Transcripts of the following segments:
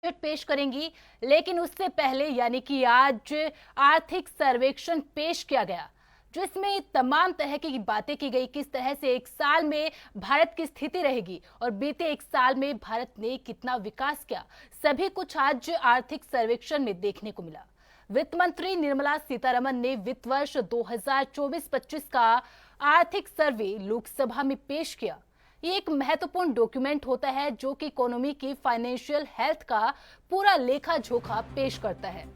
पेश करेंगी, लेकिन उससे पहले यानी कि आज आर्थिक सर्वेक्षण पेश किया गया, जिसमें तमाम तरह की बातें की गई। किस तरह से एक साल में भारत की स्थिति रहेगी और बीते एक साल में भारत ने कितना विकास किया, सभी कुछ आज आर्थिक सर्वेक्षण में देखने को मिला। वित्त मंत्री निर्मला सीतारमण ने वित्त वर्ष 2024-25 का आर्थिक सर्वे लोकसभा में पेश किया। ये एक महत्वपूर्ण डॉक्यूमेंट होता है जो कि इकोनॉमी की फाइनेंशियल हेल्थ का पूरा लेखा जोखा पेश करता है।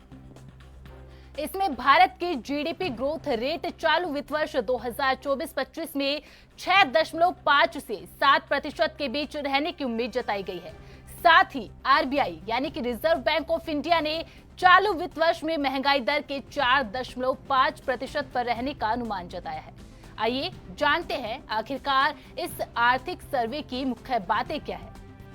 इसमें भारत की जीडीपी ग्रोथ रेट चालू वित्त वर्ष 2024-25 में 6.5 से 7% के बीच रहने की उम्मीद जताई गई है। साथ ही आरबीआई यानी कि रिजर्व बैंक ऑफ इंडिया ने चालू वित्त वर्ष में महंगाई दर के 4.5% पर रहने का अनुमान जताया है। आइए जानते हैं आखिरकार इस आर्थिक सर्वे की मुख्य बातें क्या है।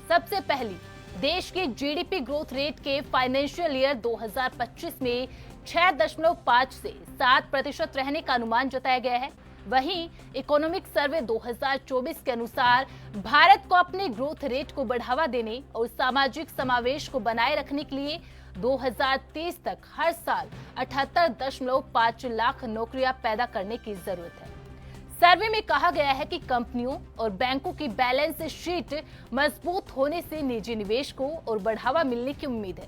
सबसे पहली, देश की जीडीपी ग्रोथ रेट के फाइनेंशियल ईयर 2025 में 6.5 से 7% रहने का अनुमान जताया गया है। वहीं इकोनॉमिक सर्वे 2024 के अनुसार भारत को अपने ग्रोथ रेट को बढ़ावा देने और सामाजिक समावेश को बनाए रखने के लिए 2030 तक हर साल 78.5 लाख नौकरियां पैदा करने की जरूरत है। सर्वे में कहा गया है कि कंपनियों और बैंकों की बैलेंस शीट मजबूत होने से निजी निवेश को और बढ़ावा मिलने की उम्मीद है।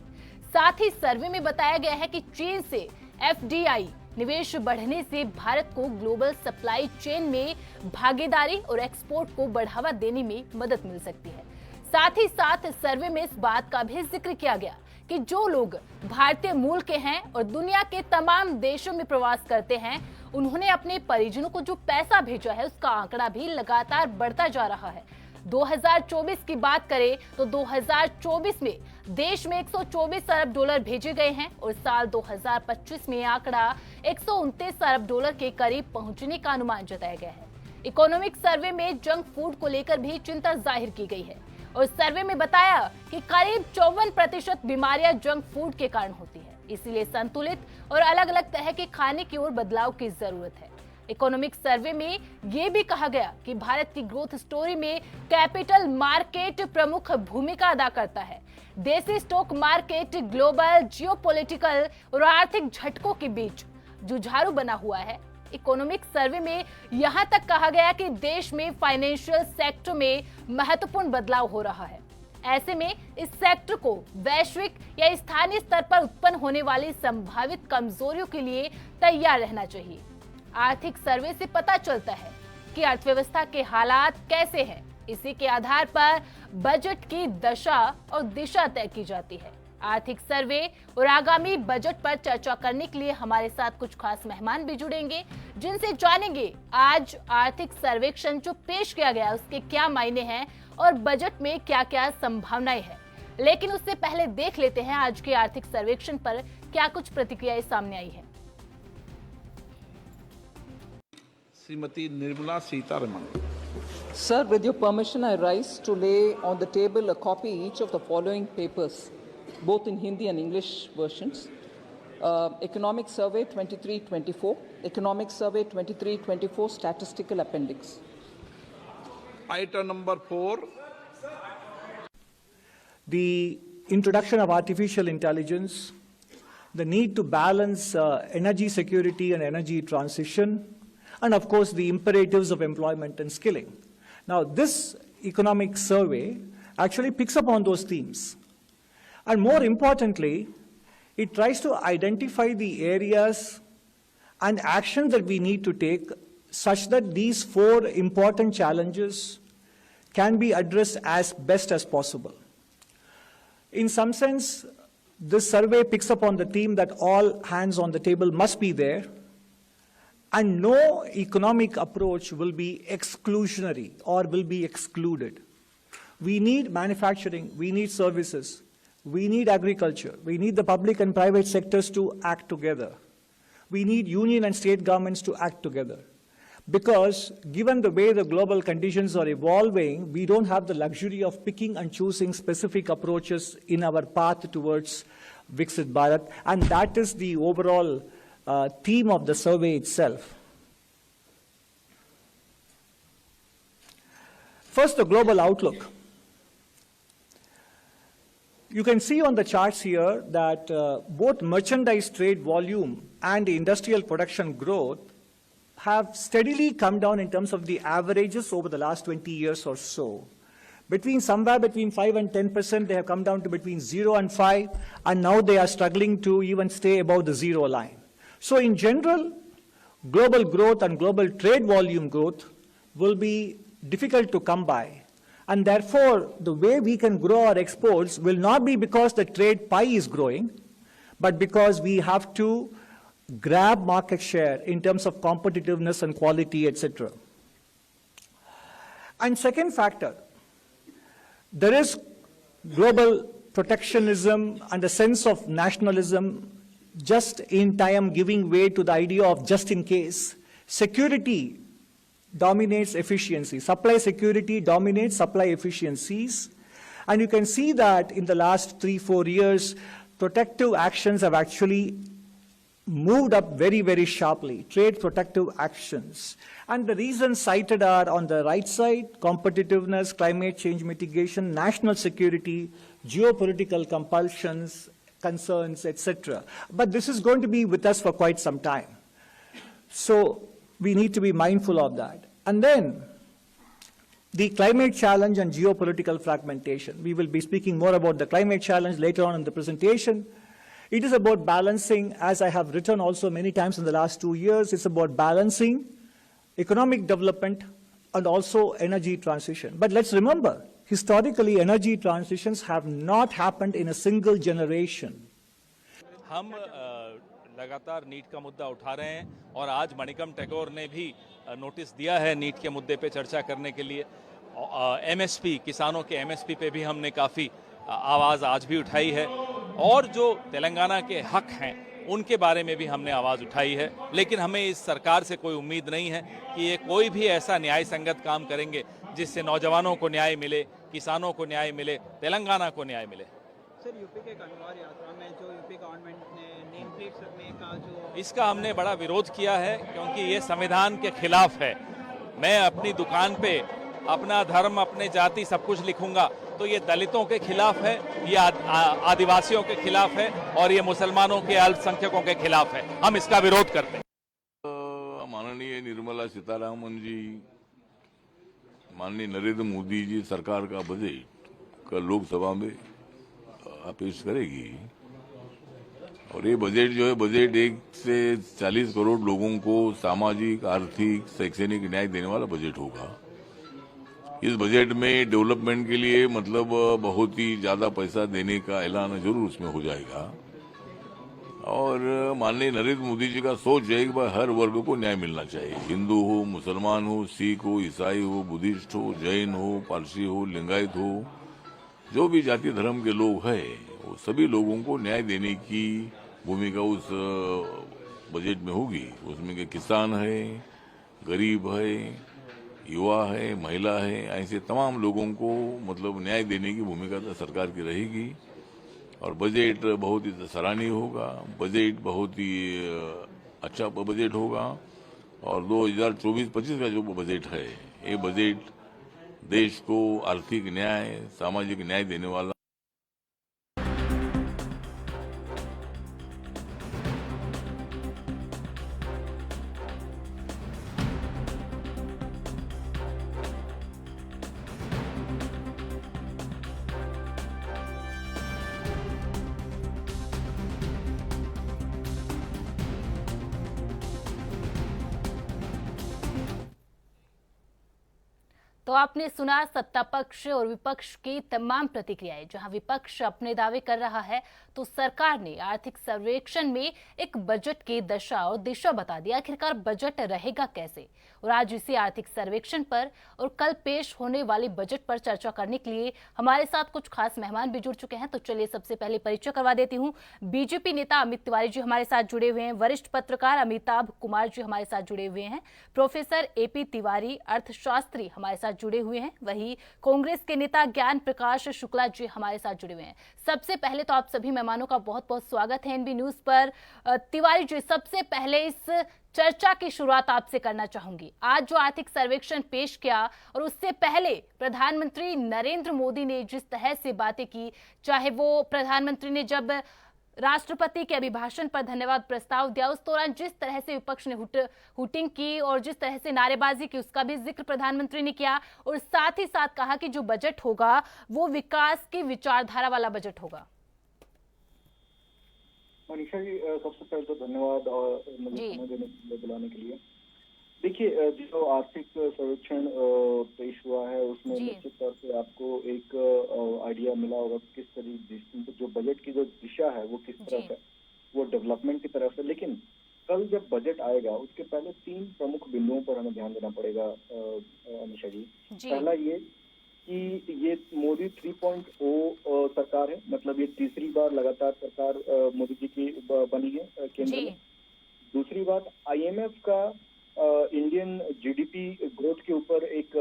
साथ ही सर्वे में बताया गया है कि चीन से एफडीआई निवेश बढ़ने से भारत को ग्लोबल सप्लाई चेन में भागीदारी और एक्सपोर्ट को बढ़ावा देने में मदद मिल सकती है। साथ ही साथ सर्वे में इस बात का भी जिक्र किया गया कि जो लोग भारतीय मूल के हैं और दुनिया के तमाम देशों में प्रवास करते हैं, उन्होंने अपने परिजनों को जो पैसा भेजा है उसका आंकड़ा भी लगातार बढ़ता जा रहा है। 2024 की बात करें तो 2024 में देश में 124 अरब डॉलर भेजे गए हैं और साल 2025 में आंकड़ा 129 अरब डॉलर के करीब पहुंचने का अनुमान जताया गया है। इकोनॉमिक सर्वे में जंक फूड को लेकर भी चिंता जाहिर की गई है और सर्वे में बताया कि करीब 54% बीमारियां जंक फूड के कारण होती है। इसलिए संतुलित और अलग अलग तरह के खाने की ओर बदलाव की जरूरत है। इकोनॉमिक सर्वे में यह भी कहा गया कि भारत की ग्रोथ स्टोरी में कैपिटल मार्केट प्रमुख भूमिका अदा करता है। देसी स्टॉक मार्केट ग्लोबल जियोपॉलिटिकल और आर्थिक झटकों के बीच जुझारू बना हुआ है। इकोनॉमिक सर्वे में यहां तक कहा गया कि देश में फाइनेंशियल सेक्टर में महत्वपूर्ण बदलाव हो रहा है। ऐसे में इस सेक्टर को वैश्विक या स्थानीय स्तर पर उत्पन्न होने वाली संभावित कमजोरियों के लिए तैयार रहना चाहिए। आर्थिक सर्वे से पता चलता है कि अर्थव्यवस्था के हालात कैसे हैं। इसी के आधार पर बजट की दशा और दिशा तय की जाती है। आर्थिक सर्वे और आगामी बजट पर चर्चा करने के लिए हमारे साथ कुछ खास मेहमान भी जुड़ेंगे, जिनसे जानेंगे आज आर्थिक सर्वेक्षण जो पेश किया गया उसके क्या मायने हैं और बजट में क्या क्या संभावनाएं हैं। लेकिन उससे पहले देख लेते हैं आज के आर्थिक सर्वेक्षण पर क्या कुछ प्रतिक्रियाएं सामने आई है। Shrimati Nirmala Sitharaman. Sir, with your permission, I rise to lay on the table a copy each of the following papers, both in Hindi and English versions. Economic Survey 23-24, Economic Survey 23-24, Statistical Appendix. Item number 4. The introduction of artificial intelligence, the need to balance energy security and energy transition, and of course the imperatives of employment and skilling. Now this economic survey actually picks up on those themes. And more importantly, it tries to identify the areas and actions that we need to take such that these 4 important challenges can be addressed as best as possible. In some sense, this survey picks up on the theme that all hands on the table must be there, and no economic approach will be exclusionary or will be excluded. We need manufacturing, we need services, we need agriculture, we need the public and private sectors to act together. We need union and state governments to act together. Because given the way the global conditions are evolving, we don't have the luxury of picking and choosing specific approaches in our path towards Viksit Bharat, and that is the overall theme of the survey itself. First, the global outlook. You can see on the charts here that both merchandise trade volume and the industrial production growth have steadily come down in terms of the averages over the last 20 years or so. Somewhere between 5 and 10%, they have come down to between 0 and 5, and now they are struggling to even stay above the zero line. So in general, global growth and global trade volume growth will be difficult to come by. And therefore, the way we can grow our exports will not be because the trade pie is growing, but because we have to grab market share in terms of competitiveness and quality, etc. And second factor, there is global protectionism and a sense of nationalism just in time giving way to the idea of just in case. Security dominates efficiency. Supply security dominates supply efficiencies. And you can see that in the last 3-4 years, protective actions have actually moved up very, very sharply, trade protective actions. And the reasons cited are on the right side: competitiveness, climate change mitigation, national security, geopolitical compulsions, concerns, etc. But this is going to be with us for quite some time. So we need to be mindful of that. And then the climate challenge and geopolitical fragmentation. We will be speaking more about the climate challenge later on in the presentation. It is about balancing, as I have written also many times in the last 2 years, it's about balancing economic development and also energy transition. But let's remember, historically, energy transitions have not happened in a single generation. हम लगातार NEET का मुद्दा उठा रहे हैं और आज मणिकम टैगोर ने भी नोटिस दिया है नीट के मुद्दे पे चर्चा करने के लिए। एमएसपी, किसानों के एमएसपी पे भी हमने काफ़ी आवाज़ आज भी उठाई है और जो तेलंगाना के हक हैं उनके बारे में भी हमने आवाज़ उठाई है। लेकिन हमें इस सरकार से कोई उम्मीद नहीं है कि ये कोई भी ऐसा न्याय संगत काम करेंगे जिससे नौजवानों को न्याय मिले, किसानों को न्याय मिले, तेलंगाना को न्याय मिले। सर, यूपी के गणगौर यात्रा में जो यूपी गवर्नमेंट ने नेम प्लेट लगने का जो इसका हमने बड़ा विरोध किया है क्योंकि ये संविधान के खिलाफ है। मैं अपनी दुकान पे अपना धर्म, अपने जाति सब कुछ लिखूंगा तो ये दलितों के खिलाफ है, ये आदिवासियों के खिलाफ है और ये मुसलमानों के, अल्पसंख्यकों के खिलाफ है। हम इसका विरोध करते हैं। माननीय निर्मला सीतारामन जी, माननीय नरेंद्र मोदी जी सरकार का बजट कल लोकसभा में पेश करेगी और ये बजट जो है, बजट 1 से 40 करोड़ लोगों को सामाजिक, आर्थिक, शैक्षणिक न्याय देने वाला बजट होगा। इस बजट में डेवलपमेंट के लिए मतलब बहुत ही ज्यादा पैसा देने का ऐलान जरूर उसमें हो जाएगा और माननीय नरेंद्र मोदी जी का सोच है कि भाई हर वर्ग को न्याय मिलना चाहिए। हिंदू हो, मुसलमान हो, सिख हो, ईसाई हो, बुद्धिस्ट हो, जैन हो, पारसी हो, लिंगायत हो, जो भी जाति धर्म के लोग हैं वो सभी लोगों को न्याय देने की भूमिका उस बजट में होगी। उसमें के किसान है, गरीब है, युवा है, महिला है, ऐसे तमाम लोगों को मतलब न्याय देने की भूमिका तो सरकार की रहेगी और बजट बहुत ही सराहनीय होगा। बजट बहुत ही अच्छा बजट होगा और 2024-25 का जो बजट है, ये बजट देश को आर्थिक न्याय, सामाजिक न्याय देने वाला। तो आपने सुना सत्ता पक्ष और विपक्ष की तमाम प्रतिक्रियाएं। जहां विपक्ष अपने दावे कर रहा है तो सरकार ने आर्थिक सर्वेक्षण में एक बजट की दशा और दिशा बता दी। आखिरकार बजट रहेगा कैसे, और आज इसी आर्थिक सर्वेक्षण पर और कल पेश होने वाले बजट पर चर्चा करने के लिए हमारे साथ कुछ खास मेहमान भी जुड़ चुके हैं। तो चलिए सबसे पहले परिचय करवा देती हूँ। बीजेपी नेता अमित तिवारी जी हमारे साथ जुड़े हुए हैं, वरिष्ठ पत्रकार अमिताभ कुमार जी हमारे साथ जुड़े हुए हैं, प्रोफेसर AP तिवारी अर्थशास्त्री हमारे साथ जुड़े हुए हैं, वहीं कांग्रेस के नेता ज्ञान प्रकाश शुक्ला जी हमारे साथ जुड़े हुए हैं। सबसे पहले तो आप सभी मेहमानों का बहुत बहुत स्वागत है एनबी न्यूज पर। तिवारी जी, सबसे पहले इस चर्चा की शुरुआत आपसे करना चाहूंगी। आज जो आर्थिक सर्वेक्षण पेश किया और उससे पहले प्रधानमंत्री नरेंद्र मोदी ने जिस तरह से बातें की, चाहे वो प्रधानमंत्री ने जब राष्ट्रपति के अभिभाषण पर धन्यवाद प्रस्ताव दिया, उस दौरान जिस तरह से विपक्ष ने हुटिंग की और जिस तरह से नारेबाजी की, उसका भी जिक्र प्रधानमंत्री ने किया और साथ ही साथ कहा कि जो बजट होगा वो विकास की विचारधारा वाला बजट होगा। मनीषा जी, सबसे पहले तो धन्यवाद और मुझे समय देने के लिए, बुलाने के लिए। देखिए, जो आर्थिक सर्वेक्षण पेश हुआ है उसमें निश्चित तौर पे आपको एक आइडिया मिला होगा किस तरीके जो बजट की जो दिशा है वो किस तरफ है, वो डेवलपमेंट की तरफ है। लेकिन कल जब बजट आएगा उसके पहले 3 प्रमुख बिंदुओं पर हमें ध्यान देना पड़ेगा अनिशा जी। पहला ये कि ये मोदी 3.0 सरकार है, मतलब ये तीसरी बार लगातार सरकार मोदी जी की बनी है केंद्र में। दूसरी बात, IMF का इंडियन GDP ग्रोथ के ऊपर एक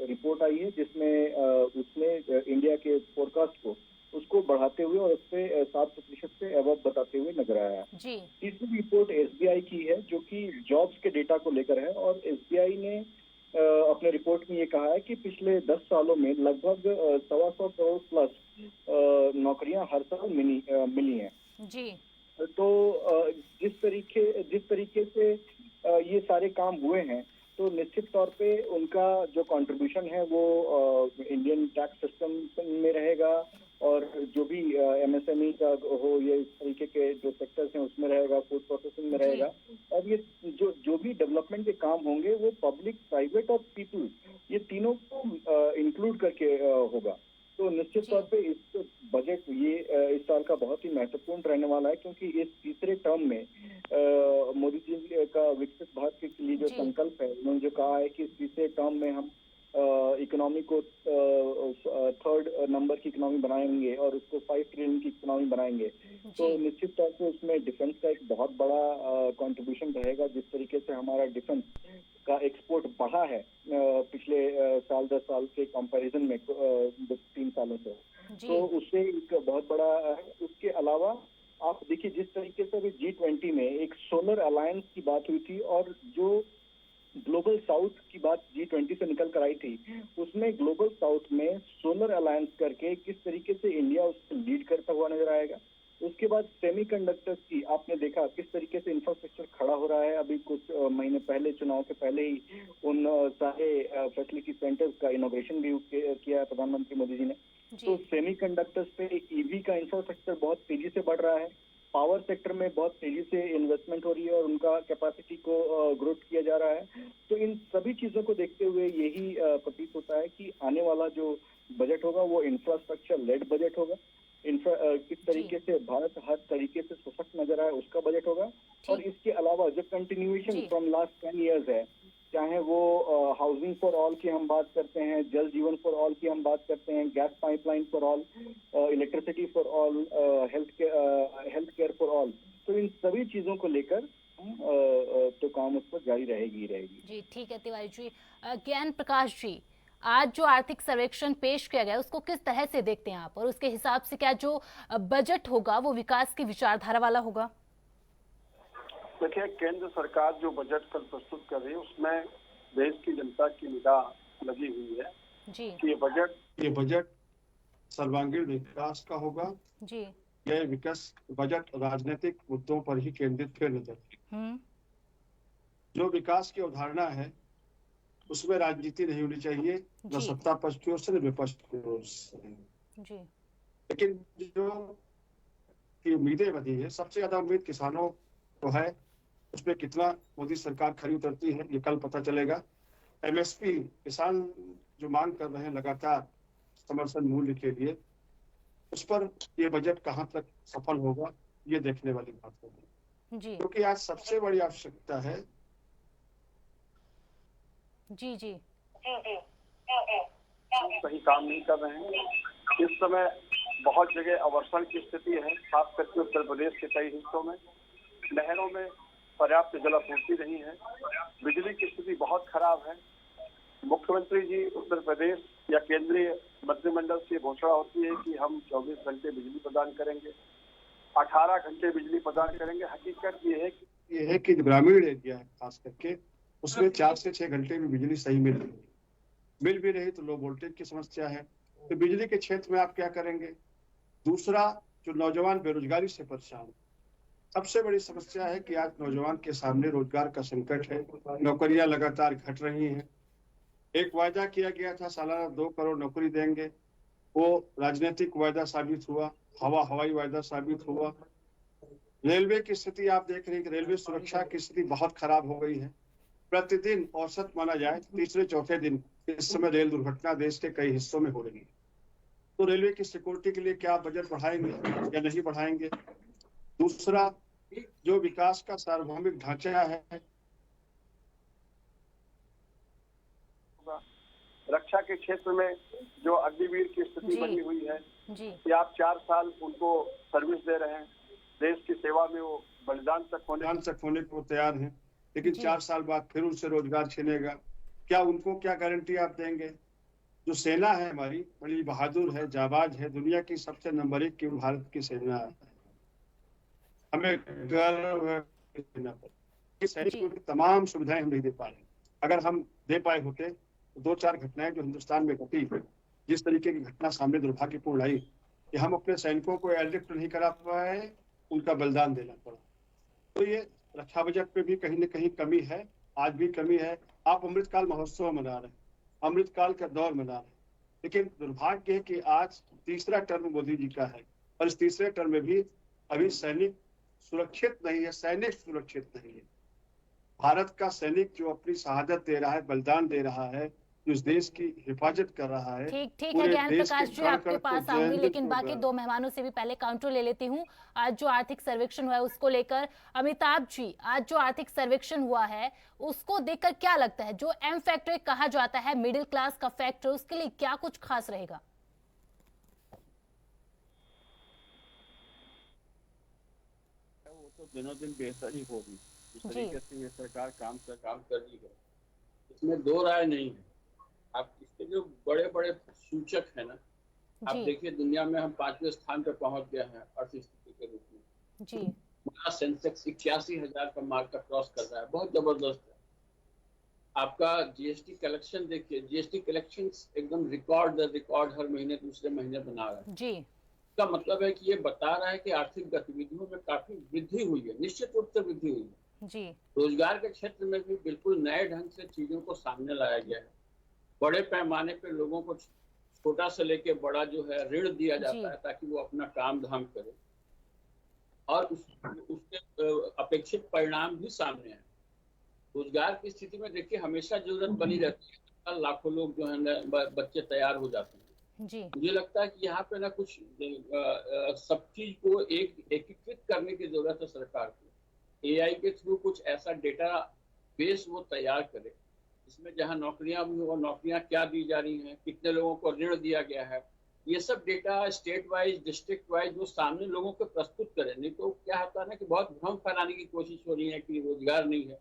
रिपोर्ट आई है जिसमें उसने इंडिया के फोरकास्ट को उसको बढ़ाते हुए और उससे 7% से अबव बताते हुए नजर आया है। तीसरी रिपोर्ट SBI की है जो कि जॉब्स के डेटा को लेकर है और SBI ने अपने रिपोर्ट में ये कहा है कि पिछले 10 सालों में लगभग 125 करोड़ प्लस नौकरियां हर साल मिली हैं। तो जिस तरीके से ये सारे काम हुए हैं तो निश्चित तौर पे उनका जो कंट्रीब्यूशन है वो इंडियन टैक्स सिस्टम में रहेगा और जो भी MSME का हो, ये इस तरीके के जो सेक्टर्स हैं उसमें रहेगा, फूड प्रोसेसिंग में रहेगा। और ये जो भी डेवलपमेंट के काम होंगे वो पब्लिक, प्राइवेट और पीपल, ये तीनों को इंक्लूड करके होगा। तो निश्चित तौर पे इस बजट ये इस साल का बहुत ही महत्वपूर्ण रहने वाला है क्योंकि इस तीसरे टर्म में मोदी जी का विकसित भारत के लिए जो संकल्प है, उन्होंने जो कहा है कि इस तीसरे टर्म में हम इकोनॉमी को 3rd नंबर की इकोनॉमी बनाएंगे और उसको 5 ट्रिलियन की इकोनॉमी बनाएंगे। तो निश्चित तौर पे उसमें डिफेंस का एक बहुत बड़ा कंट्रीब्यूशन रहेगा। जिस तरीके से हमारा डिफेंस का एक्सपोर्ट बढ़ा है पिछले 10 साल के कंपैरिजन में 3 सालों से, तो उससे एक बहुत बड़ा है। उसके अलावा आप देखिए जिस तरीके से अभी G20 में एक सोलर अलायंस की बात हुई थी और जो ग्लोबल साउथ की बात G20 से निकल कर आई थी, उसमें ग्लोबल साउथ में सोलर अलायंस करके किस तरीके से इंडिया उसको लीड करता हुआ नजर आएगा। उसके बाद सेमीकंडक्टर्स की आपने देखा किस तरीके से इंफ्रास्ट्रक्चर खड़ा हो रहा है। अभी कुछ महीने पहले, चुनाव के पहले ही उन सारे फैसिलिटी सेंटर्स का इनॉग्रेशन भी किया है प्रधानमंत्री मोदी जी ने। तो सेमीकंडक्टर्स पे EV का इंफ्रास्ट्रक्चर बहुत तेजी से बढ़ रहा है। पावर सेक्टर में बहुत तेजी से इन्वेस्टमेंट हो रही है और उनका कैपेसिटी को ग्रोथ किया जा रहा है। तो इन सभी चीजों को देखते हुए यही प्रतीत होता है कि आने वाला जो बजट होगा वो इंफ्रास्ट्रक्चर लेड बजट होगा। किस तरीके से भारत हर तरीके से सशक्त नजर आए उसका बजट होगा। और इसके अलावा जो कंटिन्यूएशन फ्रॉम लास्ट 10 इयर्स है, चाहे वो हाउसिंग फॉर ऑल की हम बात करते हैं, जल जीवन फॉर ऑल की हम बात करते हैं, gas pipeline for all, electricity for all, health care for all, तो इन सभी चीजों को लेकर तो काम उस पर जारी रहेगी। जी ठीक है तिवारी जी। ज्ञान प्रकाश जी, आज जो आर्थिक सर्वेक्षण पेश किया गया उसको किस तरह से देखते हैं आप और उसके हिसाब से क्या जो बजट होगा वो विकास की विचारधारा वाला होगा? देखिए, केंद्र सरकार जो बजट कल प्रस्तुत कर रही है उसमें देश की जनता की निगाह लगी हुई है जी। कि ये बजट सर्वांगीण विकास का होगा जी। यह बजट राजनीतिक मुद्दों पर ही केंद्रित फिर नजर। जो विकास की अवधारणा है उसमें राजनीति नहीं होनी चाहिए, न सत्ता पक्ष की ओर से न विपक्ष की ओर से। लेकिन जो उम्मीदें बनी है, सबसे ज्यादा उम्मीद किसानों को है। उसमें कितना मोदी सरकार खरी उतरती है ये कल पता चलेगा। MSP किसान जो मांग कर रहे हैं लगातार समर्थन मूल्य के लिए, उस पर ये बजट कहां तक सफल होगा ये देखने वाली बात होगी। क्योंकि आज सबसे बड़ी आवश्यकता है सही काम नहीं कर रहे हैं। इस समय बहुत जगह अवर्षण की स्थिति है, खास करके उत्तर प्रदेश के कई हिस्सों में नहरों में पर्याप्त जलापूर्ति नहीं है, बिजली की स्थिति बहुत खराब है, मुख्यमंत्री जी उत्तर प्रदेश या केंद्रीय मंत्रिमंडल से घोषणा होती है कि हम 24 घंटे बिजली प्रदान करेंगे, 18 घंटे बिजली प्रदान करेंगे। हकीकत ये है कि ग्रामीण एरिया है खास करके, उसमें 4 से 6 घंटे में बिजली सही मिल भी रही तो लो वोल्टेज की समस्या है। तो बिजली के क्षेत्र में आप क्या करेंगे? दूसरा, जो नौजवान बेरोजगारी से परेशान है, सबसे बड़ी समस्या है कि आज नौजवान के सामने रोजगार का संकट है, नौकरियां लगातार घट रही हैं। एक वायदा किया गया था सालाना 2 करोड़ नौकरी देंगे, वो राजनीतिक वायदा साबित हुआ, हवाई वायदा साबित हुआ। रेलवे की स्थिति आप देख रहे हैं कि रेलवे सुरक्षा की स्थिति बहुत खराब हो गई है। प्रतिदिन औसत माना जाए तीसरे चौथे दिन इस समय रेल दुर्घटना देश के कई हिस्सों में हो रही है। तो रेलवे की सिक्योरिटी के लिए क्या बजट बढ़ाएंगे या नहीं बढ़ाएंगे? दूसरा, जो विकास का सार्वभौमिक ढांचा है, रक्षा के क्षेत्र में जो अग्निवीर की स्थिति बनी हुई है कि आप 4 साल उनको सर्विस दे रहे हैं, देश की सेवा में वो बलिदान तक होने को तैयार हैं, लेकिन 4 साल बाद फिर उनसे रोजगार छिनेगा। क्या उनको क्या गारंटी आप देंगे? जो सेना है हमारी बड़ी बहादुर है, जाबाज है, दुनिया की सबसे नंबर 1 की भारत की सेना है, हमें गर्व है सेना पर। सैनिकों की तमाम सुविधाएं हम नहीं दे पा रहे। अगर हम दे पाए होते तो 2-4 घटनाएं जो हिंदुस्तान में घटी, जिस तरीके की घटना सामने दुर्भाग्यपूर्ण आई कि हम अपने सैनिकों को एयरलिफ्ट नहीं करा पाए, उनका बलिदान देना पड़ा। तो ये रक्षा बजट पे भी कहीं न कहीं कमी है, आज भी कमी है। आप अमृतकाल महोत्सव मना रहे हैं, अमृतकाल का दौर मना रहे हैं, लेकिन दुर्भाग्य है कि आज तीसरा टर्म मोदी जी का है और इस तीसरे टर्म में भी अभी सैनिक सुरक्षित नहीं है, सैनिक सुरक्षित नहीं है। भारत का सैनिक जो अपनी शहादत दे रहा है, बलिदान दे रहा है, जो इस देश की हिफाजत कर रहा है। ठीक है ज्ञान प्रकाश जी, आपके पास आऊंगी, लेकिन बाकी 2 मेहमानों से भी पहले काउंटर ले लेती हूँ। आज जो आर्थिक सर्वेक्षण हुआ है उसको लेकर अमिताभ जी, आज जो आर्थिक सर्वेक्षण हुआ है उसको देखकर क्या लगता है? जो एम फैक्टर कहा जाता है मिडिल क्लास का फैक्टर, उसके लिए क्या कुछ खास रहेगा? वो तो दिनों दिन बेहतर ही होगी। इस तरीके से ये सरकार काम कर रही है, इसमें 2 राय नहीं है। आप इसके जो बड़े बड़े सूचक है ना, आप देखिए दुनिया में हम 5वें स्थान पर पहुंच गए हैं अर्थस्थिति के रूप में जी। हमारा सेंसेक्स 81,000 का मार्क का क्रॉस कर रहा है, बहुत जबरदस्त है। आपका जीएसटी कलेक्शन देखिए, जीएसटी कलेक्शन एकदम रिकॉर्ड हर महीने दूसरे महीने बना रहा है जी। इसका मतलब है कि ये बता रहा है कि आर्थिक गतिविधियों में काफी वृद्धि हुई है, निश्चित रूप से वृद्धि हुई है जी। रोजगार के क्षेत्र में भी बिल्कुल नए ढंग से चीजों को सामने लाया गया है। बड़े पैमाने पे लोगों को छोटा से लेके बड़ा जो है ऋण दिया जाता है ताकि वो अपना काम धाम करे, और उसके अपेक्षित परिणाम भी सामने है। रोजगार की स्थिति में देखिए हमेशा जरूरत बनी रहती है, लाखों लोग जो है बच्चे तैयार हो जाते हैं जी। मुझे लगता है कि यहाँ पे ना कुछ सब चीज को एकीकृत करने की जरूरत है सरकार को। एआई के थ्रू कुछ ऐसा डेटा बेस वो तैयार करे इसमें जहां नौकरियां भी हो, नौकरियां क्या दी जा रही हैं, कितने लोगों को ऋण दिया गया है, ये सब data state wise district wise वो सामने लोगों को प्रस्तुत करें। नहीं तो क्या होता है ना कि बहुत भ्रम फैलाने की कोशिश हो रही है कि रोजगार नहीं है।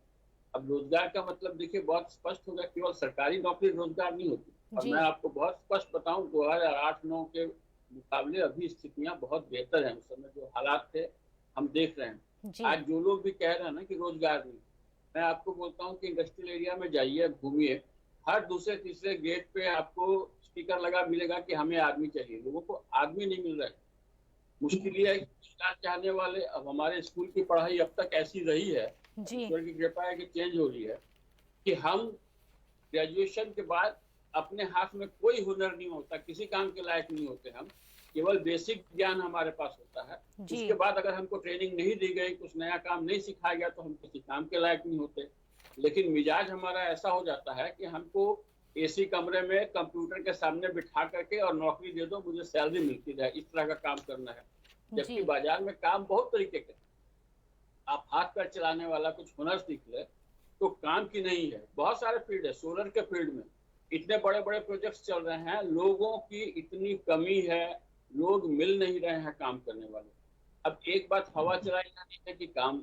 अब रोजगार का मतलब देखिए बहुत स्पष्ट होगा, केवल सरकारी नौकरी रोजगार नहीं होती। और मैं आपको बहुत स्पष्ट बताऊं, 2008-9 के मुकाबले अभी स्थितियां बहुत बेहतर है। उस समय जो हालात थे हम देख रहे हैं। आज जो लोग भी कह रहे हैं ना कि रोजगार नहीं, मैं आपको बोलता हूँ कि इंडस्ट्रियल एरिया में जाइए, घूमिए, हर दूसरे तीसरे गेट पे आपको स्टिकर लगा मिलेगा कि हमें आदमी चाहिए। लोगों को आदमी नहीं मिल रहा है। मुश्किल ये है कि रोजगार चाहने वाले, अब हमारे स्कूल की पढ़ाई अब तक ऐसी रही है, ईश्वर की कृपा है कि चेंज हो रही है, कि हम ग्रेजुएशन के बाद अपने हाथ में कोई हुनर नहीं होता, किसी काम के लायक नहीं होते। हम केवल बेसिक ज्ञान हमारे पास होता है। उसके बाद अगर हमको ट्रेनिंग नहीं दी गई, कुछ नया काम नहीं सिखाया गया, तो हम किसी काम के लायक नहीं होते। लेकिन मिजाज हमारा ऐसा हो जाता है कि हमको एसी कमरे में कंप्यूटर के सामने बिठा करके और नौकरी दे दो, मुझे सैलरी मिलती रहे, इस तरह का काम करना है। जबकि बाजार में काम बहुत तरीके के, आप हाथ पैर चलाने वाला कुछ हुनर सीख ले तो काम की नहीं है। बहुत सारे फील्ड है, सोलर के फील्ड में इतने बड़े बड़े प्रोजेक्ट्स चल रहे हैं, लोगों की इतनी कमी है, लोग मिल नहीं रहे हैं काम करने वाले। अब एक बात हवा चलाई जाती है कि काम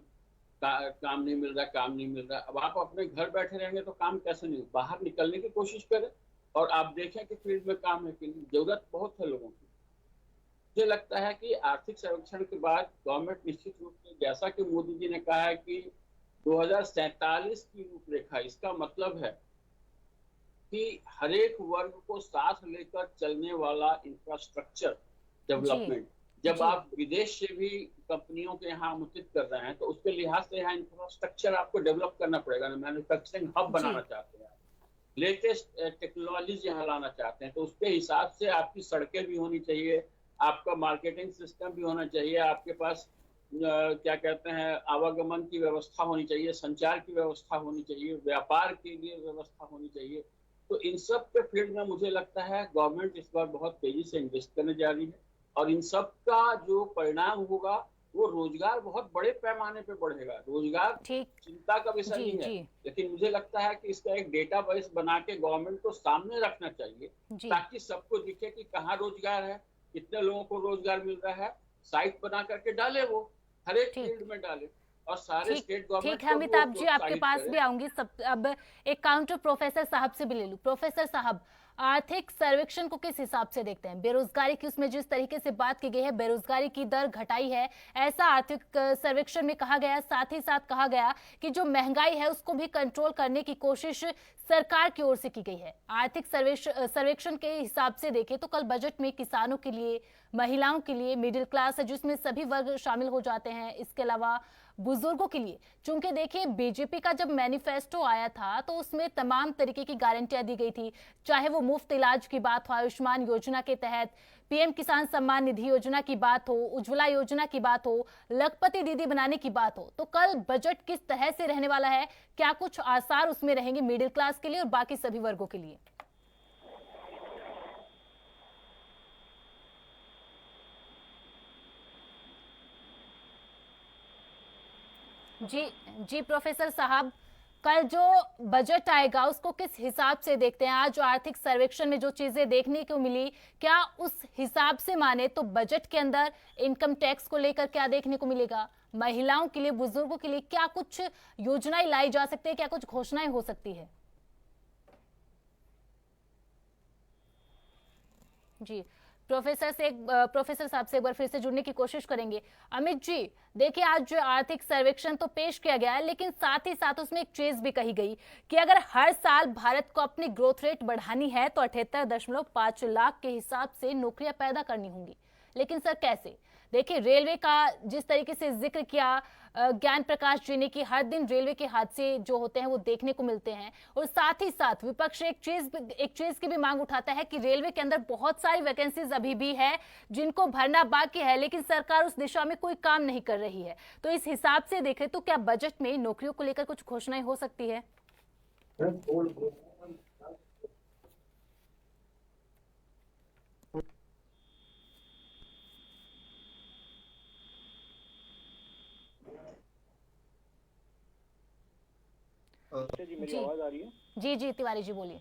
काम नहीं मिल रहा, काम नहीं मिल रहा। अब आप अपने घर बैठे रहेंगे तो काम कैसे नहीं, बाहर निकलने की कोशिश करें और आप देखें कि फील्ड में काम है कि नहीं। जरूरत बहुत है लोगों की। मुझे लगता है कि आर्थिक सर्वेक्षण के बाद गवर्नमेंट निश्चित रूप से, जैसा कि मोदी जी ने कहा है कि 2047 की रूपरेखा, इसका मतलब है कि हर एक वर्ग को साथ लेकर चलने वाला इंफ्रास्ट्रक्चर डेवलपमेंट। जब आप विदेश से भी कंपनियों के यहाँ आमंत्रित कर रहे हैं तो उसके लिहाज से यहाँ इंफ्रास्ट्रक्चर आपको डेवलप करना पड़ेगा। मैन्युफैक्चरिंग हब बनाना चाहते हैं, लेटेस्ट टेक्नोलॉजीज यहाँ लाना चाहते हैं, तो उसके हिसाब से आपकी सड़कें भी होनी चाहिए, आपका मार्केटिंग सिस्टम भी होना चाहिए, आपके पास क्या कहते हैं आवागमन की व्यवस्था होनी चाहिए, संचार की व्यवस्था होनी चाहिए, व्यापार के लिए व्यवस्था होनी चाहिए। तो इन सब के फील्ड में मुझे लगता है गवर्नमेंट इस बार बहुत तेजी से इन्वेस्ट करने जा रही है और इन सब का जो परिणाम होगा वो रोजगार बहुत बड़े पैमाने पे बढ़ेगा। रोजगार चिंता का विषय नहीं है, लेकिन मुझे लगता है कि इसका एक डेटाबेस बना के गवर्नमेंट को सामने रखना चाहिए ताकि सबको दिखे कि कहाँ रोजगार है, कितने लोगों को रोजगार मिल रहा है। साइट बना करके डाले, वो हर एक फील्ड में डाले और सारे स्टेट गवर्नमेंट। ठीक है अमिताभ जी, आपके पास भी आऊंगी। अब एक काउंटर प्रोफेसर साहब से भी ले लूं। प्रोफेसर साहब, आर्थिक सर्वेक्षण को किस हिसाब से देखते हैं? बेरोजगारी की उसमें जिस तरीके से बात की गई है, बेरोजगारी की दर घटाई है ऐसा आर्थिक सर्वेक्षण में कहा गया। साथ ही साथ कहा गया कि जो महंगाई है उसको भी कंट्रोल करने की कोशिश सरकार की ओर से की गई है। आर्थिक सर्वेक्षण के हिसाब से देखें तो कल बजट में किसानों के लिए, महिलाओं के लिए, मिडिल क्लास है जिसमें सभी वर्ग शामिल हो जाते हैं, इसके अलावा बुजुर्गों के लिए, चूंकि देखिए बीजेपी का जब मैनिफेस्टो आया था तो उसमें तमाम तरीके की गारंटियां दी गई थी, चाहे वो मुफ्त इलाज की बात हो, आयुष्मान योजना के तहत पीएम किसान सम्मान निधि योजना की बात हो, उज्ज्वला योजना की बात हो, लखपति दीदी बनाने की बात हो। तो कल बजट किस तरह से रहने वाला है? क्या कुछ आसार उसमें रहेंगे मिडिल क्लास के लिए और बाकी सभी वर्गों के लिए? जी प्रोफेसर साहब, कल जो बजट आएगा उसको किस हिसाब से देखते हैं? आज आर्थिक सर्वेक्षण में जो चीजें देखने को मिली, क्या उस हिसाब से माने तो बजट के अंदर इनकम टैक्स को लेकर क्या देखने को मिलेगा? महिलाओं के लिए, बुजुर्गों के लिए क्या कुछ योजनाएं लाई जा सकती है, क्या कुछ घोषणाएं हो सकती है? जी प्रोफेसर साहब से एक बार फिर से जुड़ने की कोशिश करेंगे। अमित जी, देखिए आज जो आर्थिक सर्वेक्षण तो पेश किया गया है, लेकिन साथ ही साथ उसमें एक चीज भी कही गई कि अगर हर साल भारत को अपनी ग्रोथ रेट बढ़ानी है तो 78.5 लाख के हिसाब से नौकरियां पैदा करनी होंगी। लेकिन सर कैसे? देखिए रेलवे का जिस तरीके से जिक्र किया, ज्ञान प्रकाश जी ने, कि हर दिन रेलवे के हादसे जो होते हैं वो देखने को मिलते हैं, और साथ ही साथ विपक्ष एक चीज की भी मांग उठाता है कि रेलवे के अंदर बहुत सारी वैकेंसीज अभी भी है जिनको भरना बाकी है, लेकिन सरकार उस दिशा में कोई काम नहीं कर रही है। तो इस हिसाब से देखें तो क्या बजट में नौकरियों को लेकर कुछ घोषणाएं हो सकती है? जी मेरी आवाज आ रही है? जी तिवारी जी बोलिए।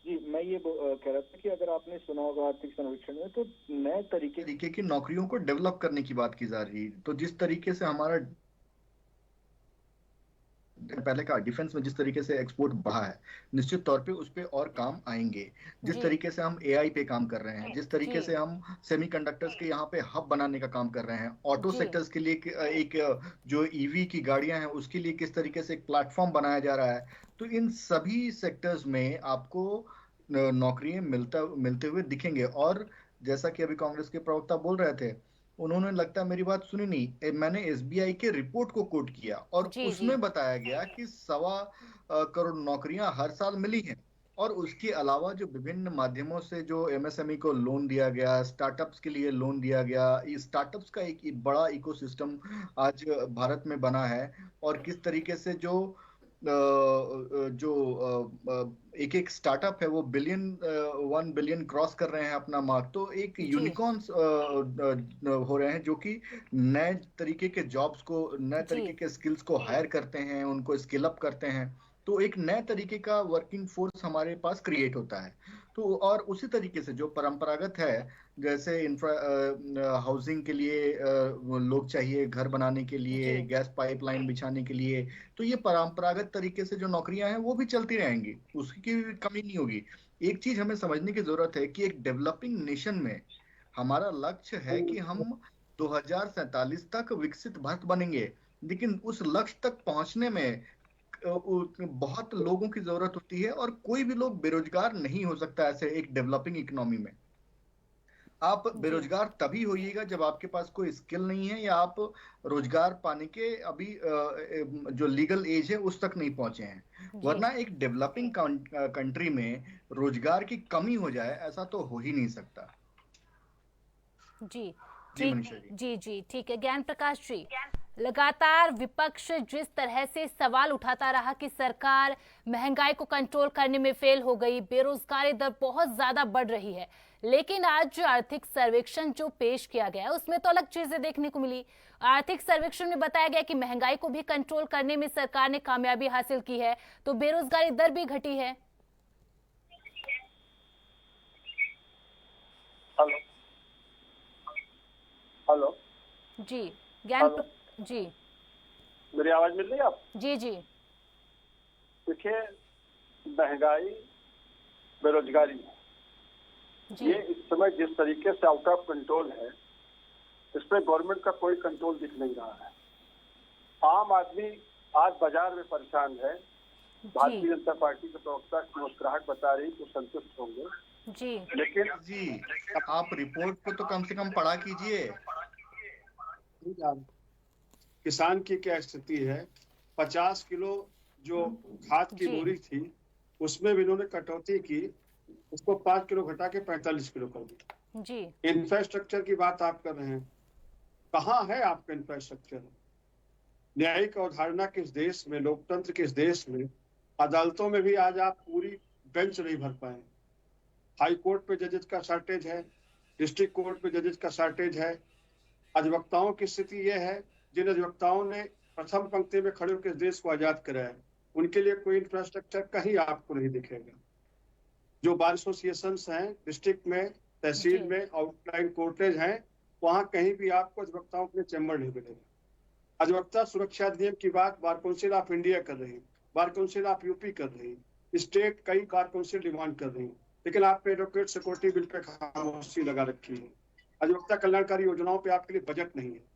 जी मैं ये कह रहा था कि अगर आपने सुना होगा आर्थिक सर्वेक्षण में, तो नए तरीके की नौकरियों को डेवलप करने की बात की जा रही है। तो जिस तरीके से हमारा पहले का डिफेंस में जिस तरीके से एक्सपोर्ट बढ़ा है, निश्चित तौर पे उस पे और काम आएंगे। जिस तरीके से हम एआई पे काम कर रहे हैं, जिस तरीके से हम सेमीकंडक्टर्स के यहाँ पे हब बनाने का काम कर रहे हैं, ऑटो सेक्टर्स के लिए एक जो ईवी की गाड़ियां हैं उसके लिए किस तरीके से एक प्लेटफॉर्म बनाया जा रहा है, तो इन सभी सेक्टर्स में आपको नौकरियां मिलते हुए दिखेंगे। और जैसा कि अभी कांग्रेस के प्रवक्ता बोल रहे थे, उन्होंने लगता है मेरी बात सुनी नहीं, मैंने एसबीआई के रिपोर्ट को कोट किया और उसमें बताया गया कि 1.25 करोड़ नौकरियां हर साल मिली हैं, और उसके अलावा जो विभिन्न माध्यमों से जो एमएसएमई को लोन दिया गया, स्टार्टअप्स के लिए लोन दिया गया, इस स्टार्टअप्स का एक बड़ा इकोसिस्टम आज भारत में बना है। और किस तरीके से जो एक स्टार्टअप है वो 1 बिलियन क्रॉस कर रहे हैं अपना मार्क, तो एक यूनिकॉर्न्स हो रहे हैं जो कि नए तरीके के जॉब्स को, नए तरीके के स्किल्स को हायर करते हैं, उनको स्किल अप करते हैं। तो एक नए तरीके का वर्किंग फोर्स हमारे पास क्रिएट होता है। तो और उसी तरीके से जो परंपरागत है, जैसे हाउसिंग के लिए लोग चाहिए, घर बनाने के लिए, गैस पाइपलाइन बिछाने के लिए, तो ये परंपरागत तरीके से जो नौकरियां हैं वो भी चलती रहेंगी, उसकी भी कमी नहीं होगी। एक चीज हमें समझने की जरूरत है कि एक डेवलपिंग नेशन में हमारा लक्ष्य है कि हम 2047 तक विकसित भारत बनेंगे, लेकिन उस लक्ष्य तक पहुंचने में बहुत लोगों की जरूरत होती है और कोई भी लोग बेरोजगार नहीं हो सकता ऐसे एक डेवलपिंग इकोनॉमी में। आप बेरोजगार तभी होइएगा जब आपके पास कोई स्किल नहीं है या आप रोजगार पाने के अभी जो लीगल एज है उस तक नहीं पहुंचे हैं, वरना एक डेवलपिंग कंट्री में रोजगार की कमी हो जाए ऐसा तो हो ही नहीं सकता। जी ठीक है। ज्ञान प्रकाश जी, लगातार विपक्ष जिस तरह से सवाल उठाता रहा कि सरकार महंगाई को कंट्रोल करने में फेल हो गई, बेरोजगारी दर बहुत ज्यादा बढ़ रही है, लेकिन आज जो आर्थिक सर्वेक्षण जो पेश किया गया है उसमें तो अलग चीजें देखने को मिली। आर्थिक सर्वेक्षण में बताया गया कि महंगाई को भी कंट्रोल करने में सरकार ने कामयाबी हासिल की है, तो बेरोजगारी दर भी घटी है। हेलो जी ज्ञान जी, मेरी आवाज मिल रही है आप? जी देखिए, महंगाई, बेरोजगारी, ये इस समय जिस तरीके से आउट ऑफ कंट्रोल है, इस पर गवर्नमेंट का कोई कंट्रोल दिख नहीं रहा है। आम आदमी आज बाजार में परेशान है। भारतीय जनता पार्टी के प्रवक्ता की मुस्कुराहट बता रही तो संतुष्ट होंगे जी, लेकिन जी आप रिपोर्ट को तो कम से कम पढ़ा कीजिए। किसान की क्या स्थिति है, 50 किलो जो खाद की बोरी थी उसमें भी इन्होंने कटौती की, उसको 5 किलो घटा के 45 किलो कर दिया जी। इंफ्रास्ट्रक्चर की बात आप कर रहे हैं, कहाँ है आपका इंफ्रास्ट्रक्चर? न्यायिक अवधारणा के इस देश में, लोकतंत्र के इस देश में, अदालतों में भी आज आप पूरी बेंच नहीं भर पाए। हाई कोर्ट पे जजेस का शॉर्टेज है, डिस्ट्रिक्ट कोर्ट पे जजेस का शॉर्टेज है। अधिवक्ताओं की स्थिति यह है, जिन अधिवक्ताओं ने प्रथम पंक्ति में खड़े होकर देश को आजाद कराया, उनके लिए कोई इंफ्रास्ट्रक्चर कहीं आपको नहीं दिखेगा। जो बार एसोसिएशन हैं डिस्ट्रिक्ट में, तहसील में, आउटलाइन कोर्टेज हैं, वहां कहीं भी आपको अधिवक्ताओं के लिए चैम्बर नहीं मिलेगा। अधिवक्ता सुरक्षा अधिनियम की बात बार काउंसिल ऑफ इंडिया कर रही है, बार काउंसिल ऑफ यूपी कर रही है, स्टेट कई बार काउंसिल डिमांड कर रही है, लेकिन आपने एडवोकेट सिक्योरिटी बिल पे खामोशी लगा रखी है। अधिवक्ता कल्याणकारी योजनाओं पे आपके लिए बजट नहीं है।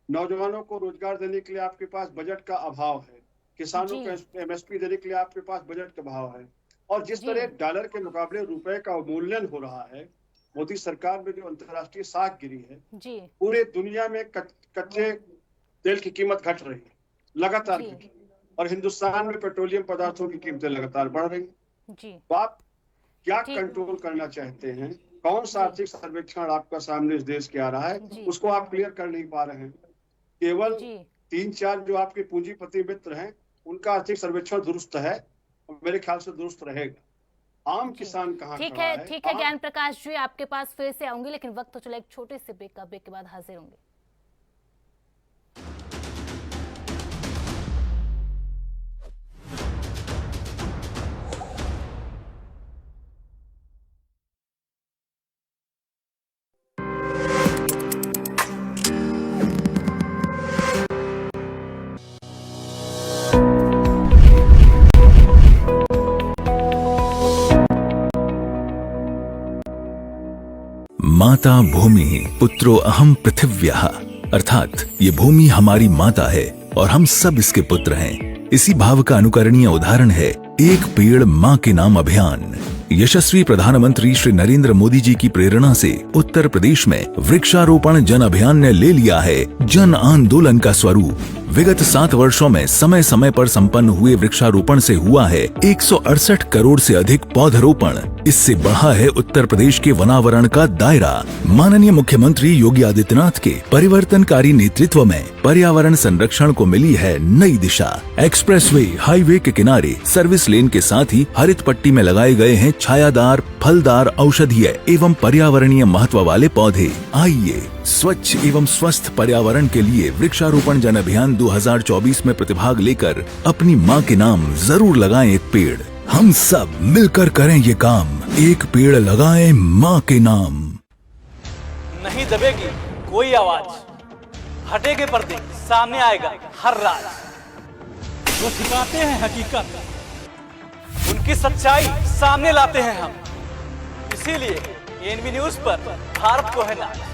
नौजवानों को रोजगार देने के लिए आपके पास बजट का अभाव है। किसानों को एमएसपी देने के लिए आपके पास बजट का अभाव है। और जिस तरह डॉलर के मुकाबले रुपए का अवमूल्यन हो रहा है, मोदी सरकार में जो अंतर्राष्ट्रीय साख गिरी है, पूरे दुनिया में कच्चे तेल की कीमत घट रही है, लगातार घटी, और हिंदुस्तान में पेट्रोलियम पदार्थों की कीमतें लगातार बढ़ रही है। तो आप क्या कंट्रोल करना चाहते हैं? कौन सा आर्थिक सर्वेक्षण आपका सामने इस देश के आ रहा है, उसको आप क्लियर कर नहीं पा रहे हैं। केवल 3-4 जो आपके पूंजीपति मित्र हैं उनका आर्थिक सर्वेक्षण दुरुस्त है, मेरे ख्याल से दुरुस्त रहेगा। आम किसान कहाँ खड़ा है? ठीक है ज्ञान प्रकाश जी, आपके पास फिर से आऊंगी, लेकिन वक्त तो चला एक छोटे से ब्रेक के बाद हाजिर होंगे। माता भूमि पुत्रो अहम पृथिव्यः, अर्थात ये भूमि हमारी माता है और हम सब इसके पुत्र हैं। इसी भाव का अनुकरणीय उदाहरण है एक पेड़ माँ के नाम अभियान। यशस्वी प्रधानमंत्री श्री नरेंद्र मोदी जी की प्रेरणा से उत्तर प्रदेश में वृक्षारोपण जन अभियान ने ले लिया है जन आंदोलन का स्वरूप। विगत 7 वर्षों में समय समय पर संपन्न हुए वृक्षारोपण से हुआ है 168 करोड़ से अधिक पौधरोपण। इससे बढ़ा है उत्तर प्रदेश के वनावरण का दायरा। माननीय मुख्यमंत्री योगी आदित्यनाथ के परिवर्तनकारी नेतृत्व में पर्यावरण संरक्षण को मिली है नई दिशा। एक्सप्रेसवे, हाईवे के किनारे सर्विस लेन के साथ ही हरित पट्टी में लगाए गए हैं छायादार, फलदार, औषधीय एवं पर्यावरणीय महत्व वाले पौधे। आइए स्वच्छ एवं स्वस्थ पर्यावरण के लिए वृक्षारोपण जन अभियान 2024 में प्रतिभाग लेकर अपनी माँ के नाम जरूर लगाएं एक पेड़। हम सब मिलकर करें ये काम, एक पेड़ लगाएं माँ के नाम। नहीं दबेगी कोई आवाज, हटेगे पर्दे, सामने आएगा हर राज। वो सिखाते हैं हकीकत, उनकी सच्चाई सामने लाते हैं हम। इसीलिए एएनबी न्यूज पर भारत को है नाज।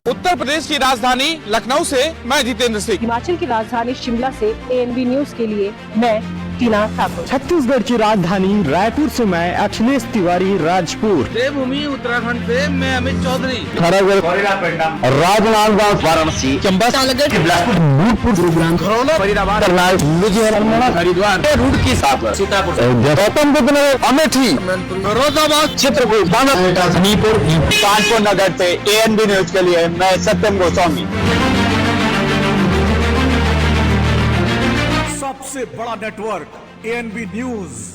उत्तर प्रदेश की राजधानी लखनऊ से मैं जितेंद्र सिंह। हिमाचल की राजधानी शिमला से एएनबी न्यूज के लिए मैं टीना ठाकुर। छत्तीसगढ़ की राजधानी रायपुर से मैं अखिलेश तिवारी राजपुर। देवभूमि उत्तराखंड से मैं अमित चौधरी। राजनांदगांव, वाराणसी, चंबा, बिलासपुर, भूतपुर, गुरुग्राम, घरौला, फरीदाबाद, लुधियाना, हरिद्वार, रुड़की, सीतापुर, गौतम बुद्ध नगर, अमेठी, फिरोजाबाद, चित्रकूट, हनीपुर, कानपुर नगर से एएनबी न्यूज के लिए मैं सत्यम गोस्वामी। सबसे बड़ा नेटवर्क एएनबी न्यूज।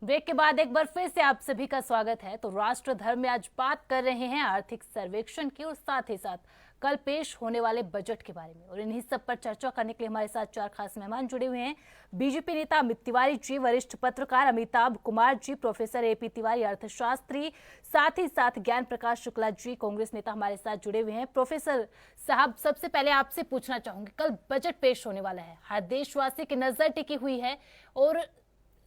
ब्रेक के बाद एक बार फिर से आप सभी का स्वागत है। तो राष्ट्र धर्म में आज बात कर रहे हैं आर्थिक सर्वेक्षण की और साथ ही साथ कल पेश होने वाले बजट के बारे में। और इन्हीं सब पर चर्चा करने के लिए हमारे साथ चार खास मेहमान जुड़े हुए हैं। बीजेपी नेता अमित तिवारी जी, वरिष्ठ पत्रकार अमिताभ कुमार जी, प्रोफेसर एपी तिवारी अर्थशास्त्री, साथ ही साथ ज्ञान प्रकाश शुक्ला जी, कांग्रेस नेता हमारे साथ जुड़े हुए हैं। प्रोफेसर साहब, सबसे पहले आपसे पूछना चाहूंगी, कल बजट पेश होने वाला है, हर देशवासी की नजर टिकी हुई है और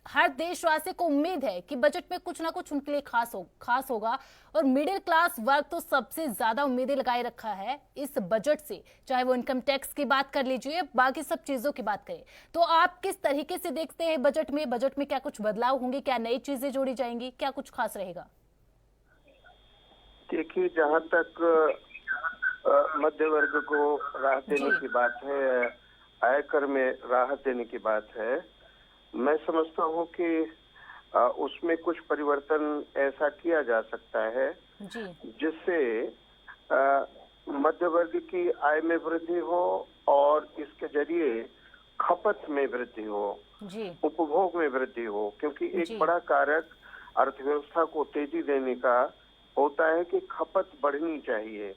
हर देशवासी को उम्मीद है कि बजट में कुछ ना कुछ उनके लिए खास होगा और मिडिल क्लास वर्ग तो सबसे ज्यादा उम्मीदें लगाए रखा है इस बजट से, चाहे वो इनकम टैक्स की बात कर लीजिए, बाकी सब चीजों की बात करें। तो आप किस तरीके से देखते हैं बजट में क्या कुछ बदलाव होंगे, क्या नई चीजें जोड़ी जाएंगी, क्या कुछ खास रहेगा? देखिए, जहाँ तक मध्य वर्ग को राहत देने की बात है, आयकर में राहत देने की बात है, मैं समझता हूँ कि उसमें कुछ परिवर्तन ऐसा किया जा सकता है जिससे मध्य वर्ग की आय में वृद्धि हो और इसके जरिए खपत में वृद्धि हो, उपभोग में वृद्धि हो। क्योंकि एक बड़ा कारक अर्थव्यवस्था को तेजी देने का होता है कि खपत बढ़नी चाहिए।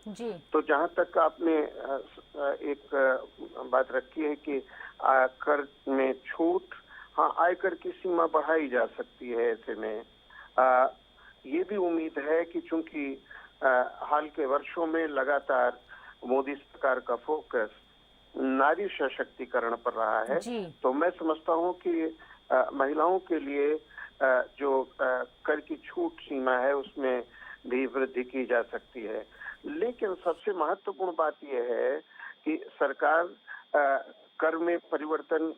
तो जहाँ तक आपने एक बात रखी है कि कर में छूट, हाँ, आयकर की सीमा बढ़ाई जा सकती है। ऐसे में ये भी उम्मीद है कि चूंकि हाल के वर्षों में लगातार मोदी सरकार का फोकस नारी सशक्तिकरण पर रहा है, तो मैं समझता हूँ कि महिलाओं के लिए जो कर की छूट सीमा है उसमें भी वृद्धि की जा सकती है। लेकिन सबसे महत्वपूर्ण बात यह है कि सरकार कर में परिवर्तन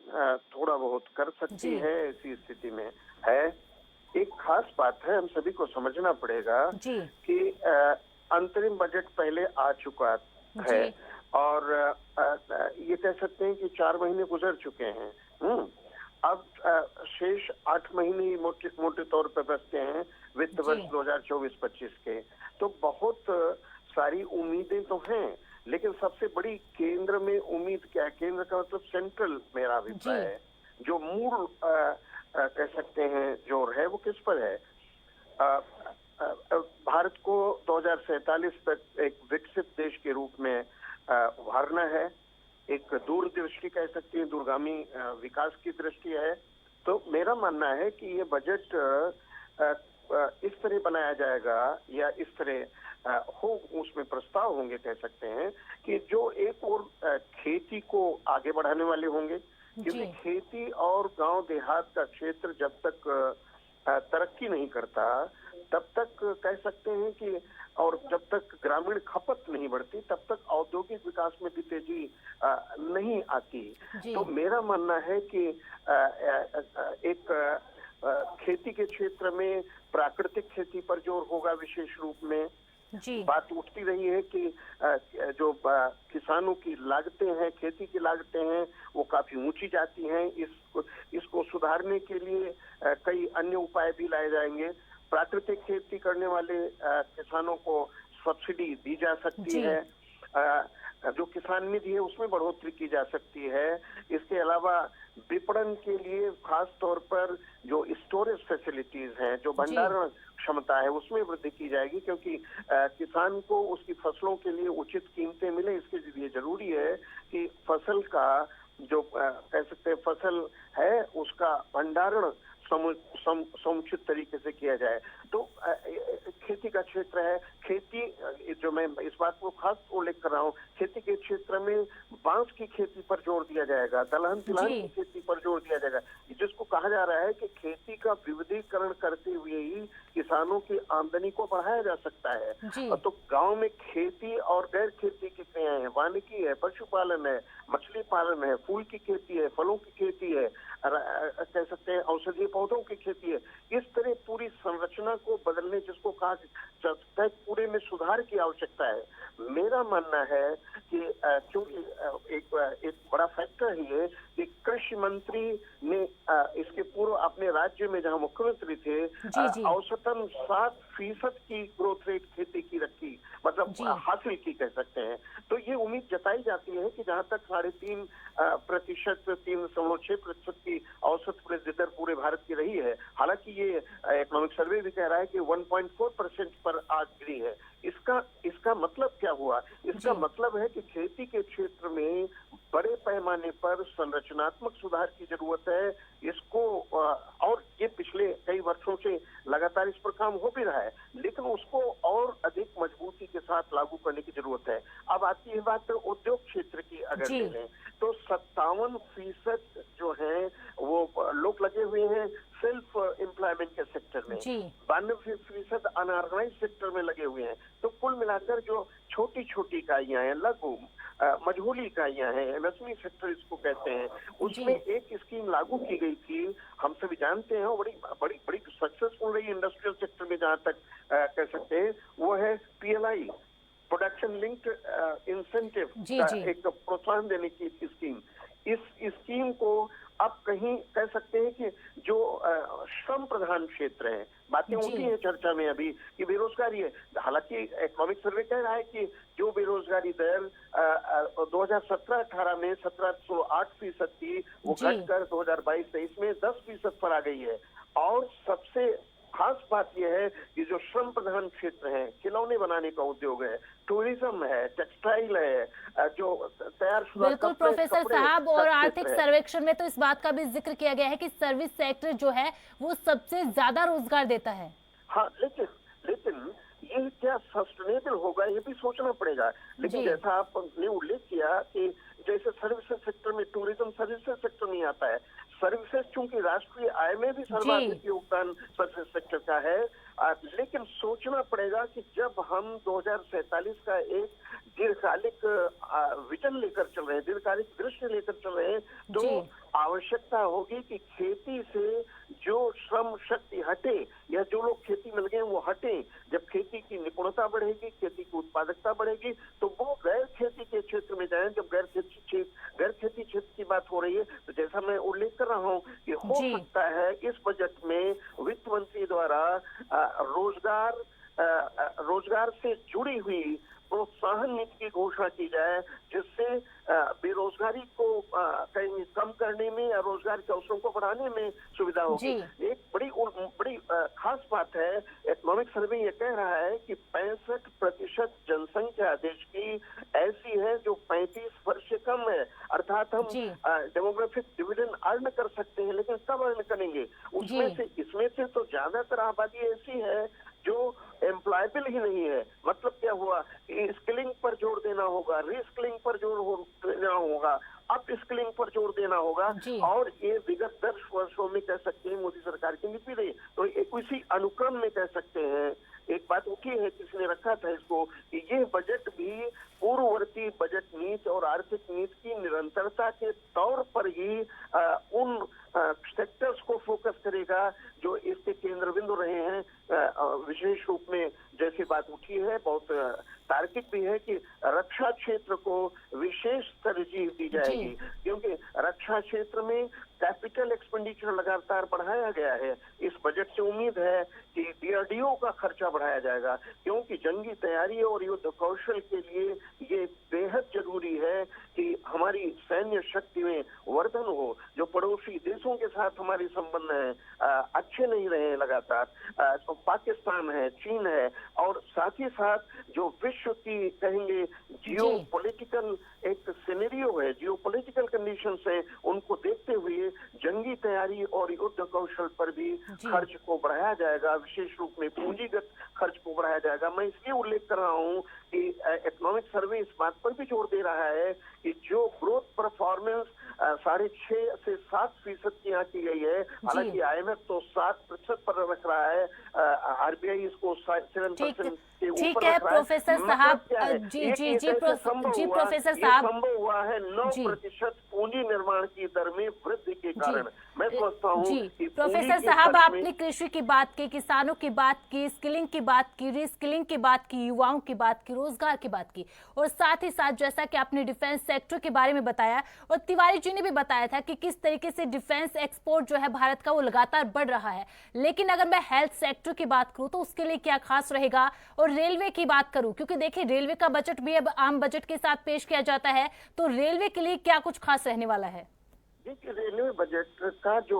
थोड़ा बहुत कर सकती है। ऐसी स्थिति में है, एक खास बात है, हम सभी को समझना पड़ेगा कि अंतरिम बजट पहले आ चुका है और ये कह सकते हैं कि 4 महीने गुजर चुके हैं। अब शेष 8 महीने ही मोटे तौर पर बचते हैं वित्त वर्ष 2024-25 के। तो बहुत सारी उम्मीदें तो हैं, लेकिन सबसे बड़ी केंद्र में उम्मीद क्या है? केंद्र का मतलब सेंट्रल, मेरा अभिप्राय है, जो मूल कह सकते हैं जोर है वो किस पर है? भारत को 2047 तक एक विकसित देश के रूप में उभारना है। एक दूरदृष्टि कह सकते हैं, दूरगामी विकास की दृष्टि है। तो मेरा मानना है कि ये बजट इस तरह बनाया जाएगा या इस तरह हो, उसमें प्रस्ताव होंगे कह सकते हैं कि जो एक और खेती को आगे बढ़ाने वाले होंगे, क्योंकि खेती और गांव देहात का क्षेत्र जब तक तरक्की नहीं करता तब तक कह सकते हैं कि, और जब तक ग्रामीण खपत नहीं बढ़ती तब तक औद्योगिक विकास में भी तेजी नहीं आती। तो मेरा मानना है कि एक खेती के क्षेत्र में प्राकृतिक खेती पर जोर होगा विशेष रूप में। बात उठती रही है कि जो किसानों की लागतें हैं, खेती की लागतें हैं, वो काफी ऊंची जाती हैं। इसको सुधारने के लिए कई अन्य उपाय भी लाए जाएंगे। प्राकृतिक खेती करने वाले किसानों को सब्सिडी दी जा सकती है। जो किसान निधि है उसमें बढ़ोतरी की जा सकती है। इसके अलावा विपणन के लिए खास तौर पर जो स्टोरेज फैसिलिटीज हैं, जो भंडारण क्षमता है, उसमें वृद्धि की जाएगी, क्योंकि किसान को उसकी फसलों के लिए उचित कीमतें मिले। इसके लिए जरूरी है कि फसल का जो कह सकते हैं फसल है उसका भंडारण समुचित तरीके से किया जाए। तो खेती का क्षेत्र है, खेती जो मैं इस बात को खास उल्लेख कर रहा हूँ, खेती के क्षेत्र में बांस की खेती पर जोर दिया जाएगा, दलहन तिलहन की खेती पर जोर दिया जाएगा, जिसको कहा जा रहा है कि खेती का विविधीकरण करते हुए ही किसानों की आमदनी को बढ़ाया जा सकता है। तो गांव में खेती और गैर खेती की क्रियाएं हैं, वानिकी है, पशुपालन है, मछली पालन है, फूल की खेती है, फलों की खेती है, कह सकते हैं औषधीय पौधों की खेती है। इस तरह पूरी संरचना को बदलने, जिसको कहा जाता है पूरे में सुधार की आवश्यकता है। मेरा मानना है कि क्योंकि एक बड़ा फैक्टर ही है कि कृषि मंत्री ने इसके पूर्व अपने राज्य में जहां मुख्यमंत्री थे औसतन 7% की ग्रोथ रेट खेती की रखी, मतलब हासिल की कह सकते हैं। तो ये उम्मीद जताई जाती है कि जहां तक 3.5%, 3.6% की औसत वृद्धि दर पूरे भारत की रही है। हालांकि ये इकोनॉमिक सर्वे भी कह रहा है कि 1.4% पर आज गिरी है। इसका मतलब क्या हुआ? इसका मतलब है कि खेती के क्षेत्र में बड़े पैमाने पर संरचनात्मक सुधार की जरूरत है। इसको और ये पिछले कई वर्षों से लगातार इस पर काम हो भी रहा है, लेकिन उसको और अधिक मजबूती के साथ लागू करने की जरूरत है। अब आती है बात उद्योग क्षेत्र की, अगर देखें तो 57% जो है वो लोग लगे हुए हैं सेल्फ एम्प्लॉयमेंट के सेक्टर में, 92% अनऑर्गेनाइज सेक्टर में लगे हुए हैं। तो कुल मिलाकर जो छोटी छोटी इकाइयां हैं, लघु मझोली इकाइयां हैं, एमएसएमई सेक्टर इसको कहते हैं, उसमें एक स्कीम लागू की गई थी, हम सभी जानते हैं, बड़ी सक्सेसफुल रही इंडस्ट्रियल सेक्टर में, जहां तक कह सकते हैं, वो है PLI, प्रोडक्शन लिंक्ड इंसेंटिव, एक प्रोत्साहन देने की स्कीम। इस स्कीम को अब कहीं कह सकते हैं कि जो श्रम प्रधान क्षेत्र है, बातें उठी हैं चर्चा में अभी कि बेरोजगारी है। हालांकि इकोनॉमिक सर्वे कह रहा है कि जो बेरोजगारी दर 2017-18 में 17.8% थी, वो घटकर 2022-23 में 10% पर आ गई है। और सबसे खास बात यह है कि जो श्रम प्रधान क्षेत्र है, खिलौने बनाने का उद्योग है, टूरिज्म है, टेक्सटाइल है, जो तैयार बिल्कुल प्रोफेसर साहब, और आर्थिक सर्वेक्षण में तो इस बात का भी जिक्र किया गया है कि सर्विस सेक्टर जो है वो सबसे ज्यादा रोजगार देता है। हाँ, लेकिन ये क्या सस्टेनेबल होगा, ये भी सोचना पड़ेगा। लेकिन जैसा आपने उल्लेख किया कि जैसे सर्विसेज सेक्टर में, टूरिज्म सर्विसेज सेक्टर नहीं आता है, सर्विसेज चूंकि राष्ट्रीय आय में भी सर्वाधिक योगदान सर्विसेज सेक्टर का है, लेकिन सोचना पड़ेगा कि जब हम 2047 का एक दीर्घकालिक विजन लेकर चल रहे हैं, दीर्घकालिक दृष्टि लेकर चल रहे हैं, तो आवश्यकता होगी कि खेती से जो श्रम शक्ति हटे या जो लोग खेती में लगे हैं वो हटे। जब खेती की निपुणता बढ़ेगी, खेती की उत्पादकता बढ़ेगी, तो वो गैर खेती के क्षेत्र में जाएं। जब गैर खेती क्षेत्र की बात हो रही है, तो जैसा मैं उल्लेख कर रहा हूँ कि हो सकता है इस बजट में वित्त मंत्री द्वारा रोजगार से जुड़ी हुई प्रोत्साहन नीति की घोषणा की जाए, जिससे बेरोजगारी को कहीं कम करने में या रोजगार के अवसरों को बढ़ाने में सुविधा होगी। एक बड़ी खास बात है, इकोनॉमिक सर्वे ये कह रहा है कि 65% जनसंख्या देश की ऐसी है जो 35 वर्ष से कम है, अर्थात हम डेमोग्राफिक डिविडेंड अर्न कर सकते हैं, लेकिन कब अर्न करेंगे? इसमें से तो ज्यादातर आबादी ऐसी है जो एम्प्लॉयबल ही नहीं है। मतलब क्या हुआ कि स्किलिंग पर जोर देना होगा, रीस्किलिंग पर जोर देना होगा, अप स्किलिंग पर जोर देना होगा, और ये विगत 10 वर्षों में कह सकते हैं मोदी सरकार की नीति रही। तो इसी अनुक्रम में कह सकते हैं, एक बात उठी है, किसी ने रखा था इसको, कि ये बजट भी पूर्ववर्ती बजट नीति और आर्थिक नीति की निरंतरता के तौर पर ही उन सेक्टर्स को फोकस करेगा जो इसके केंद्र बिंदु रहे हैं। विशेष रूप में जैसी बात उठी है, बहुत तार्किक भी है कि रक्षा क्षेत्र को विशेष तरजीह दी जाएगी, क्योंकि रक्षा क्षेत्र में कैपिटल एक्सपेंडिचर लगातार बढ़ाया गया है। इस बजट से उम्मीद है कि DRDO का खर्चा बढ़ाया जाएगा, क्योंकि जंगी तैयारी और युद्ध कौशल के लिए ये बेहद जरूरी है कि हमारी सैन्य शक्ति में वर्धन हो। जो पड़ोसी देशों के साथ हमारे संबंध हैं अच्छे नहीं रहे लगातार, तो पाकिस्तान है, चीन है, और साथ ही साथ जो विश्व की कहेंगे जियो पॉलिटिकल एक सिनेरियो है, जियो पॉलिटिकल कंडीशन है, उनको देखते हुए जंगी तैयारी और युद्ध कौशल पर भी खर्च को बढ़ाया जाएगा, विशेष रूप में पूंजीगत खर्च को बढ़ाया जाएगा। मैं इसलिए उल्लेख कर रहा हूँ कि इकोनॉमिक सर्वे इस बात पर भी जोर दे रहा है कि जो ग्रोथ परफॉर्मेंस 6.5 से 7% की यहाँ की गई है, हालांकि IMF तो 7% पर रख रहा है, RBI इसको 7% के ऊपर है। रख रहा है। प्रोफेसर साहब प्रोफेसर साहब, संभव हुआ है 9% पूंजी निर्माण की दर में वृद्धि के कारण। मैं समझता हूँ कि प्रोफेसर साहब, आपने कृषि की बात की, किसानों की बात की, स्किलिंग की बात की, रीस्किलिंग की बात की, युवाओं की बात की, रोजगार की बात की, और साथ ही साथ जैसा कि आपने डिफेंस सेक्टर के बारे में बताया, और तिवारी जी ने भी बताया था कि किस तरीके से डिफेंस एक्सपोर्ट जो है भारत का वो लगातार बढ़ रहा है। लेकिन अगर मैं हेल्थ सेक्टर की बात करूं तो उसके लिए क्या खास रहेगा, और रेलवे की बात करूं, क्योंकि देखिए रेलवे का बजट भी अब आम बजट के साथ पेश किया जाता है, तो रेलवे के लिए क्या कुछ खास रहने वाला है? देखिए, रेलवे बजट का जो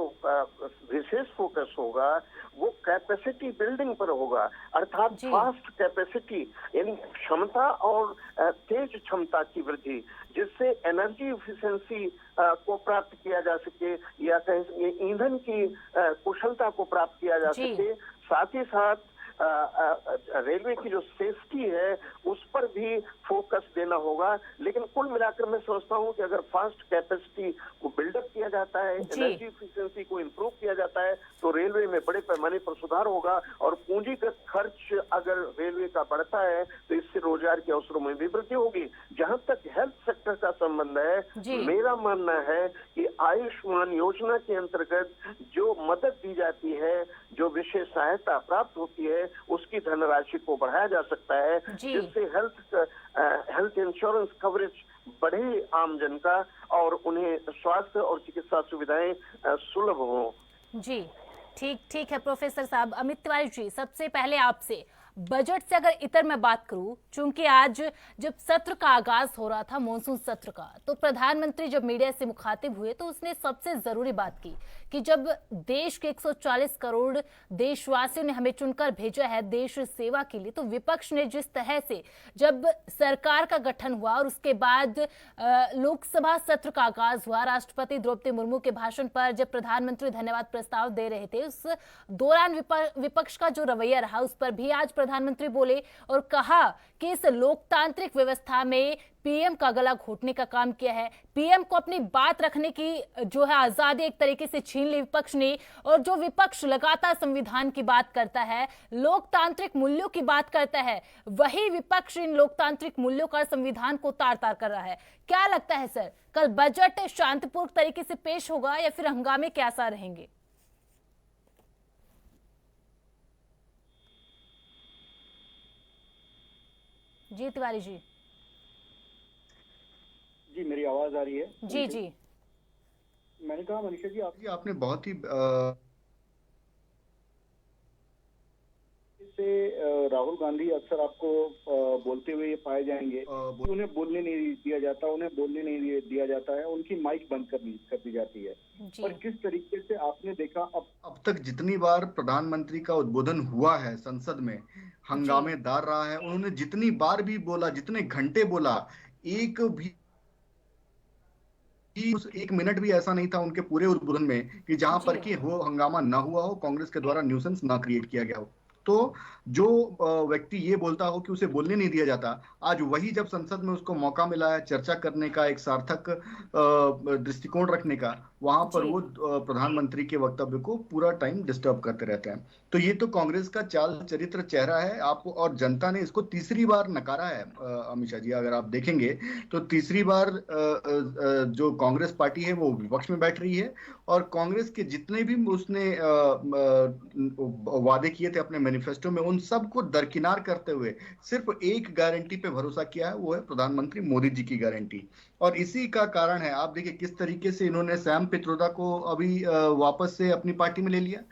विशेष फोकस होगा वो कैपेसिटी बिल्डिंग पर होगा, अर्थात फास्ट कैपेसिटी यानी क्षमता और तेज क्षमता की वृद्धि, जिससे एनर्जी इफिशिएंसी को प्राप्त किया जा सके, या कहें ईंधन की कुशलता को प्राप्त किया जा सके। साथ ही साथ रेलवे की जो सेफ्टी है उस पर भी फोकस देना होगा। लेकिन कुल मिलाकर मैं समझता हूं कि अगर फास्ट कैपेसिटी को बिल्डअप किया जाता है, एनर्जी इफिशिएंसी को इंप्रूव किया जाता है, तो रेलवे में बड़े पैमाने पर सुधार होगा, और पूंजीगत खर्च अगर रेलवे का बढ़ता है तो इससे रोजगार के अवसरों में भी वृद्धि होगी। जहां तक हेल्थ सेक्टर का संबंध है, मेरा मानना है कि आयुष्मान योजना के अंतर्गत जो मदद दी जाती है, जो विशेष सहायता प्राप्त होती है, उसकी धनराशि को बढ़ाया जा सकता है, जिससे हेल्थ इंश्योरेंस कवरेज बढ़े आमजन का, और उन्हें स्वास्थ्य और चिकित्सा सुविधाएं सुलभ हो। जी ठीक है प्रोफेसर साहब। अमित तिवारी जी, सबसे पहले आपसे बजट से अगर इतर मैं बात करूं, चूंकि आज जब सत्र का आगाज हो रहा था, मॉनसून सत्र का, तो प्रधानमंत्री जब मीडिया से मुखातिब हुए तो उसने सबसे जरूरी बात की कि जब देश के 140 करोड़ देशवासियों ने हमें चुनकर भेजा है देश सेवा के लिए, तो विपक्ष ने जिस तरह से जब सरकार का गठन हुआ और उसके बाद लोकसभा सत्र का आगाज हुआ, राष्ट्रपति द्रौपदी मुर्मू के भाषण पर जब प्रधानमंत्री धन्यवाद प्रस्ताव दे रहे थे, उस दौरान विपक्ष का जो रवैया रहा उस पर भी आज प्रधानमंत्री बोले और कहा कि इस लोकतांत्रिक व्यवस्था में पीएम का गला घोटने का काम किया है। पीएम को अपनी बात रखने की जो है आजादी एक तरीके से छीन ली विपक्ष ने, और जो विपक्ष लगातार संविधान की बात करता है, लोकतांत्रिक मूल्यों की बात करता है, वही विपक्ष इन लोकतांत्रिक मूल्यों का संविधान को तार तार कर रहा है। क्या लगता है सर, कल बजट शांतिपूर्ण तरीके से पेश होगा या फिर हंगामे के आसार रहेंगे? जी तिवारी जी। जी मेरी आवाज आ रही है? जी। मैंने कहा मनीषा जी, आपने बहुत ही से राहुल गांधी अक्सर आपको बोलते हुए ये पाए जाएंगे कि उन्हें बोलने नहीं दिया जाता, उन्हें बोलने नहीं दिया जाता है, उनकी माइक बंद कर दी जाती है। और किस तरीके से आपने देखा अब तक जितनी बार प्रधानमंत्री का उद्बोधन हुआ है संसद में, हंगामेदार रहा है। उन्होंने जितनी बार भी बोला, जितने घंटे बोला, एक भी उस 1 मिनट भी ऐसा नहीं था उनके पूरे उद्बोधन में कि जहां पर कि वो हंगामा ना हुआ हो, कांग्रेस के द्वारा न्यूसेंस ना क्रिएट किया गया हो। तो जो व्यक्ति ये बोलता हो कि उसे बोलने नहीं दिया जाता, आज वही जब संसद में उसको मौका मिला है चर्चा करने का, एक सार्थक दृष्टिकोण रखने का, वहां पर वो प्रधानमंत्री के वक्तव्य को पूरा टाइम डिस्टर्ब करते रहते हैं। तो ये तो कांग्रेस का चाल चरित्र चेहरा है आपको, और जनता ने इसको तीसरी बार नकारा है। अमित शाह जी, अगर आप देखेंगे तो तीसरी बार जो कांग्रेस पार्टी है वो विपक्ष में बैठ रही है, और कांग्रेस के जितने भी उसने वादे किए थे अपने मैनिफेस्टो में, उन सबको दरकिनार करते हुए सिर्फ एक गारंटी पे भरोसा किया है, वो है प्रधानमंत्री मोदी जी की गारंटी। और इसी का कारण है, आप देखिए किस तरीके से इन्होंने सैम पित्रोदा को अभी वापस से अपनी पार्टी में ले लिया।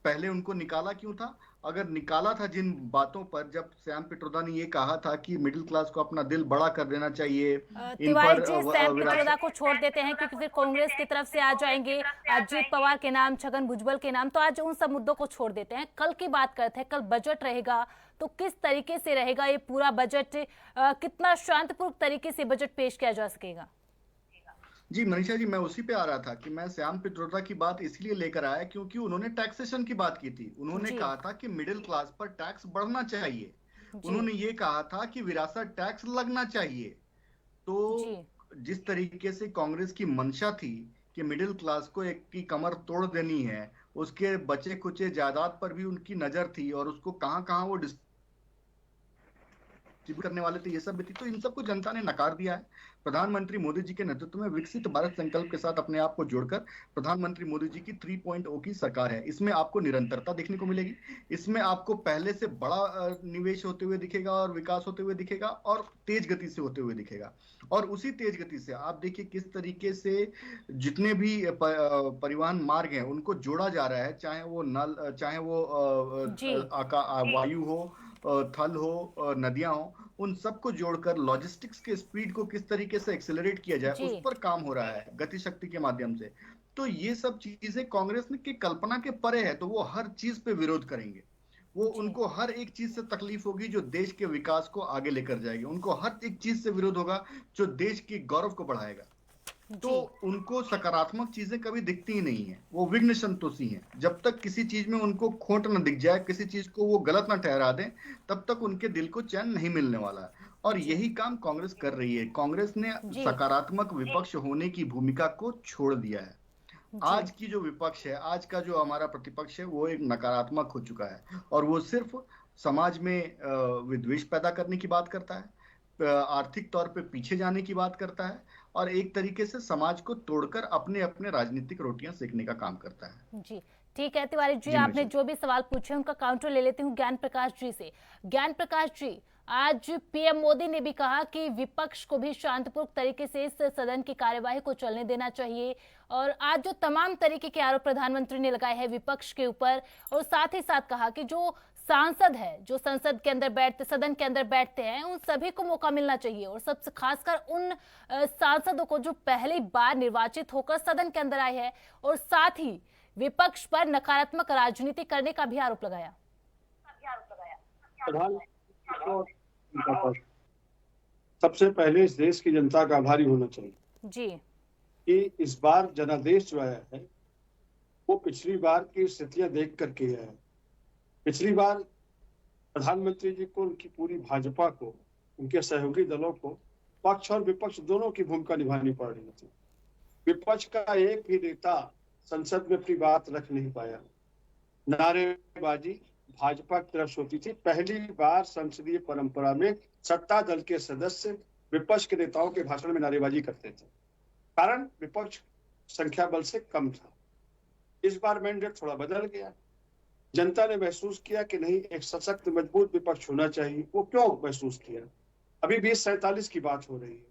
पहले उनको निकाला क्यों था? अगर निकाला था जिन बातों पर, जब सैम पित्रोदा ने ये कहा था कि मिडिल क्लास को अपना दिल बड़ा कर देना चाहिए, तिवारी जी सैम पित्रोदा को छोड़ देते हैं क्योंकि फिर कांग्रेस की तरफ से आ जाएंगे अजीत पवार के नाम, छगन भुजबल के नाम, तो आज उन सब मुद्दों को छोड़ देते हैं। कल की बात करते हैं, कल बजट रहेगा, तो किस तरीके से रहेगा ये पूरा बजट? कितना शांतिपूर्ण तरीके से बजट पेश किया जा सकेगा? जी मनीषा जी, मैं उसी पे आ रहा था कि मैं सैम पित्रोदा की बात इसलिए लेकर आया क्योंकि उन्होंने टैक्सेशन की बात की थी। उन्होंने कहा था कि मिडिल क्लास पर टैक्स बढ़ना चाहिए, उन्होंने ये कहा था कि विरासत टैक्स लगना चाहिए। तो जिस तरीके से कांग्रेस की मंशा थी कि मिडिल क्लास को एक की कमर तोड़ देनी है, उसके बचे कुचे जायदाद पर भी उनकी नजर थी, और उसको कहां वो करने वाले थे, ये सब भी थी। तो इन सबको जनता ने नकार दिया है। प्रधानमंत्री मोदी जी के नेतृत्व में विकसित भारत संकल्प के साथ अपने आप को जोड़कर प्रधानमंत्री मोदी जी की 3.0 की सरकार है। इसमें आपको निरंतरता देखने को मिलेगी, इसमें आपको पहले से बड़ा निवेश होते हुए दिखेगा और विकास होते हुए दिखेगा, और तेज गति से होते हुए दिखेगा। और उसी तेज गति से आप देखिए किस तरीके से जितने भी परिवहन मार्ग हैं उनको जोड़ा जा रहा है, चाहे वो नल, चाहे वो वायु हो, थल हो, नदियां हो, उन सबको जोड़कर लॉजिस्टिक्स के स्पीड को किस तरीके से एक्सेलरेट किया जाए, उस पर काम हो रहा है गति शक्ति के माध्यम से। तो ये सब चीजें कांग्रेस की कल्पना के परे है, तो वो हर चीज पे विरोध करेंगे। वो उनको हर एक चीज से तकलीफ होगी जो देश के विकास को आगे लेकर जाएगी, उनको हर एक चीज से विरोध होगा जो देश के गौरव को बढ़ाएगा। तो उनको सकारात्मक चीजें कभी दिखती ही नहीं है, वो विघ्न संतोषी हैं। जब तक किसी चीज में उनको खोट न दिख जाए, किसी चीज को वो गलत ना ठहरा दें, तब तक उनके दिल को चैन नहीं मिलने वाला है। और यही काम कांग्रेस कर रही है। कांग्रेस ने सकारात्मक विपक्ष होने की भूमिका को छोड़ दिया है। आज की जो विपक्ष है, आज का जो हमारा प्रतिपक्ष है, वो एक नकारात्मक हो चुका है, और वो सिर्फ समाज में विद्वेष पैदा करने की बात करता है, आर्थिक तौर पे पीछे जाने की बात करता है, और एक तरीके से समाज को तोड़कर अपने अपने राजनीतिक रोटियां सेकने का काम करता है। जी ठीक है तिवारी जी, आपने जो भी सवाल पूछे उनका काउंटर ले लेती हूँ ज्ञान प्रकाश जी से। ज्ञान प्रकाश जी, आज पीएम मोदी ने भी कहा कि विपक्ष को भी शांतिपूर्ण तरीके से इस सदन की कार्यवाही को चलने देना चाहिए, और आज जो तमाम तरीके के आरोप प्रधानमंत्री ने लगाए हैं विपक्ष के ऊपर, और साथ ही साथ कहा कि जो सांसद है, जो संसद के अंदर बैठते, सदन के अंदर बैठते हैं, उन सभी को मौका मिलना चाहिए, और सबसे खासकर उन सांसदों को जो पहली बार निर्वाचित होकर सदन के अंदर आए हैं, और साथ ही विपक्ष पर नकारात्मक राजनीति करने का भी आरोप लगाया। सबसे पहले इस देश की जनता का आभारी होना चाहिए जी कि इस बार जनादेश जो आया है वो पिछली बार की स्थितियां देख करके आया है। पिछली बार प्रधानमंत्री जी को, उनकी पूरी भाजपा को, उनके सहयोगी दलों को पक्ष और विपक्ष दोनों की भूमिका निभानी पड़ रही थी। विपक्ष का एक भी नेता संसद में अपनी बात रख नहीं पाया, नारेबाजी भाजपा की तरफ से होती थी। पहली बार संसदीय परंपरा में सत्ता दल के सदस्य विपक्ष के नेताओं के भाषण में नारेबाजी करते थे, कारण विपक्ष संख्या बल से कम था। इस बार मैंडेट थोड़ा बदल गया, जनता ने महसूस किया कि नहीं, एक सशक्त मजबूत विपक्ष होना चाहिए। वो क्यों महसूस किया? अभी 2047 की बात हो रही है,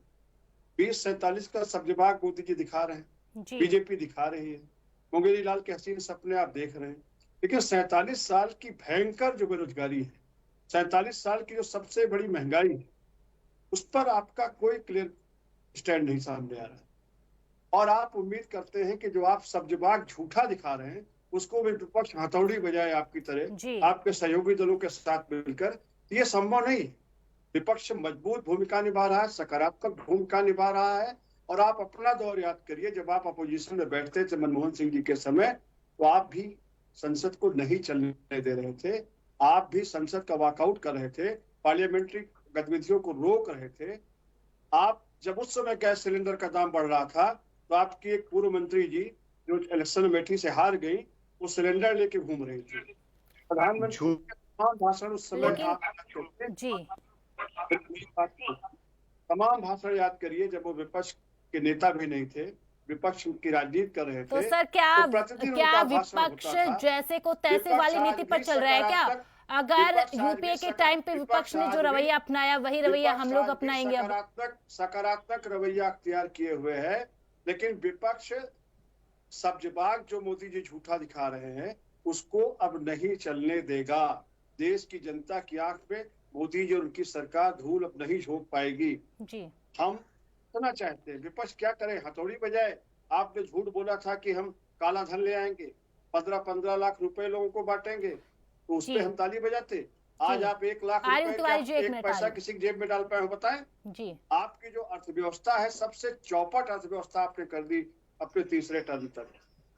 2047 का सब्जबाग मोदी जी दिखा रहे हैं, बीजेपी दिखा रही है, मुंगेरी लाल के हसीन सपने आप देख रहे हैं, लेकिन 47 साल की भयंकर जो बेरोजगारी है, 47 साल की जो सबसे बड़ी महंगाई है, उस पर आपका कोई क्लियर स्टैंड नहीं सामने आ रहा है। और आप उम्मीद करते हैं कि जो आप सब्जबाग झूठा दिखा रहे हैं उसको भी विपक्ष हथौड़ी बजाए आपकी तरह आपके सहयोगी दलों के साथ मिलकर, ये संभव नहीं। विपक्ष मजबूत भूमिका निभा रहा है, सकारात्मक भूमिका निभा रहा है। और आप अपना दौर याद करिए, जब आप अपोजिशन में बैठते थे मनमोहन सिंह जी के समय, तो आप भी संसद को नहीं चलने दे रहे थे, आप भी संसद का वॉकआउट कर रहे थे, पार्लियामेंट्री गतिविधियों को रोक रहे थे। आप जब उस समय गैस सिलेंडर का दाम बढ़ रहा था तो आपकी एक पूर्व मंत्री जी जो इलेक्शन अमेठी से हार गई, वो सिलेंडर लेके घूम रही थी। प्रधानमंत्री तमाम भाषण उस समय तमाम भाषण याद करिए जब वो विपक्ष के नेता भी नहीं थे, विपक्ष की राजनीति कर रहे थे। तो सर क्या विपक्ष जैसे को तैसे वाली नीति पर चल रहा है क्या? अगर यूपीए के टाइम पे विपक्ष ने जो रवैया अपनाया वही रवैया हम लोग अपनाएंगे? सकारात्मक रवैया अख्तियार किए हुए है, लेकिन विपक्ष सब्जबाग जो मोदी जी झूठा दिखा रहे हैं उसको अब नहीं चलने देगा। देश की जनता की आंख में मोदी जी और उनकी सरकार धूल अब नहीं झोंक पाएगी जी। हम सुनना चाहते हैं विपक्ष क्या करे, हथौड़ी बजाए। आपने झूठ बोला था कि हम काला धन ले आएंगे, 15-15 लाख रुपए लोगों को बांटेंगे, तो उस पर हम ताली बजाते। आज आप 1 लाख रुपए एक पैसा किसी की जेब में डाल पाए हो, बताएं जी। आपकी जो अर्थव्यवस्था है सबसे चौपट अर्थव्यवस्था आपने कर दी अपने तीसरे टर्म तक।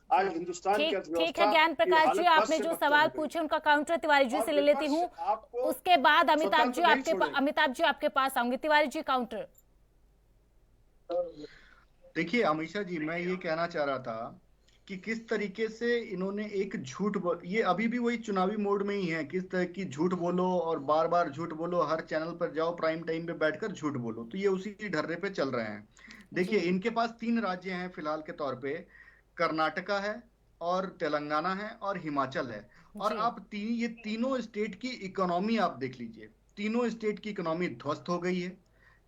आज हिंदुस्तान की अर्थव्यवस्था। ठीक है ज्ञान प्रकाश जी, आपने जो सवाल पूछे उनका काउंटर तिवारी जी से ले लेती हूँ, उसके बाद अमिताभ जी आपके पास आऊंगी। तिवारी जी काउंटर। देखिए अमीषा जी, मैं ये कहना चाह रहा था कि किस तरीके से इन्होंने एक झूठ, ये अभी भी वही चुनावी मोड में ही है, किस तरह की झूठ बोलो और बार बार झूठ बोलो, हर चैनल पर जाओ, प्राइम टाइम पे बैठकर झूठ बोलो, तो ये उसी ढर्रे पे चल रहे हैं। देखिए इनके पास 3 राज्य हैं फिलहाल के तौर पे, कर्नाटका है और तेलंगाना है और हिमाचल है। और आप ये तीनों स्टेट की इकोनॉमी आप देख लीजिए, तीनों स्टेट की इकोनॉमी ध्वस्त हो गई है।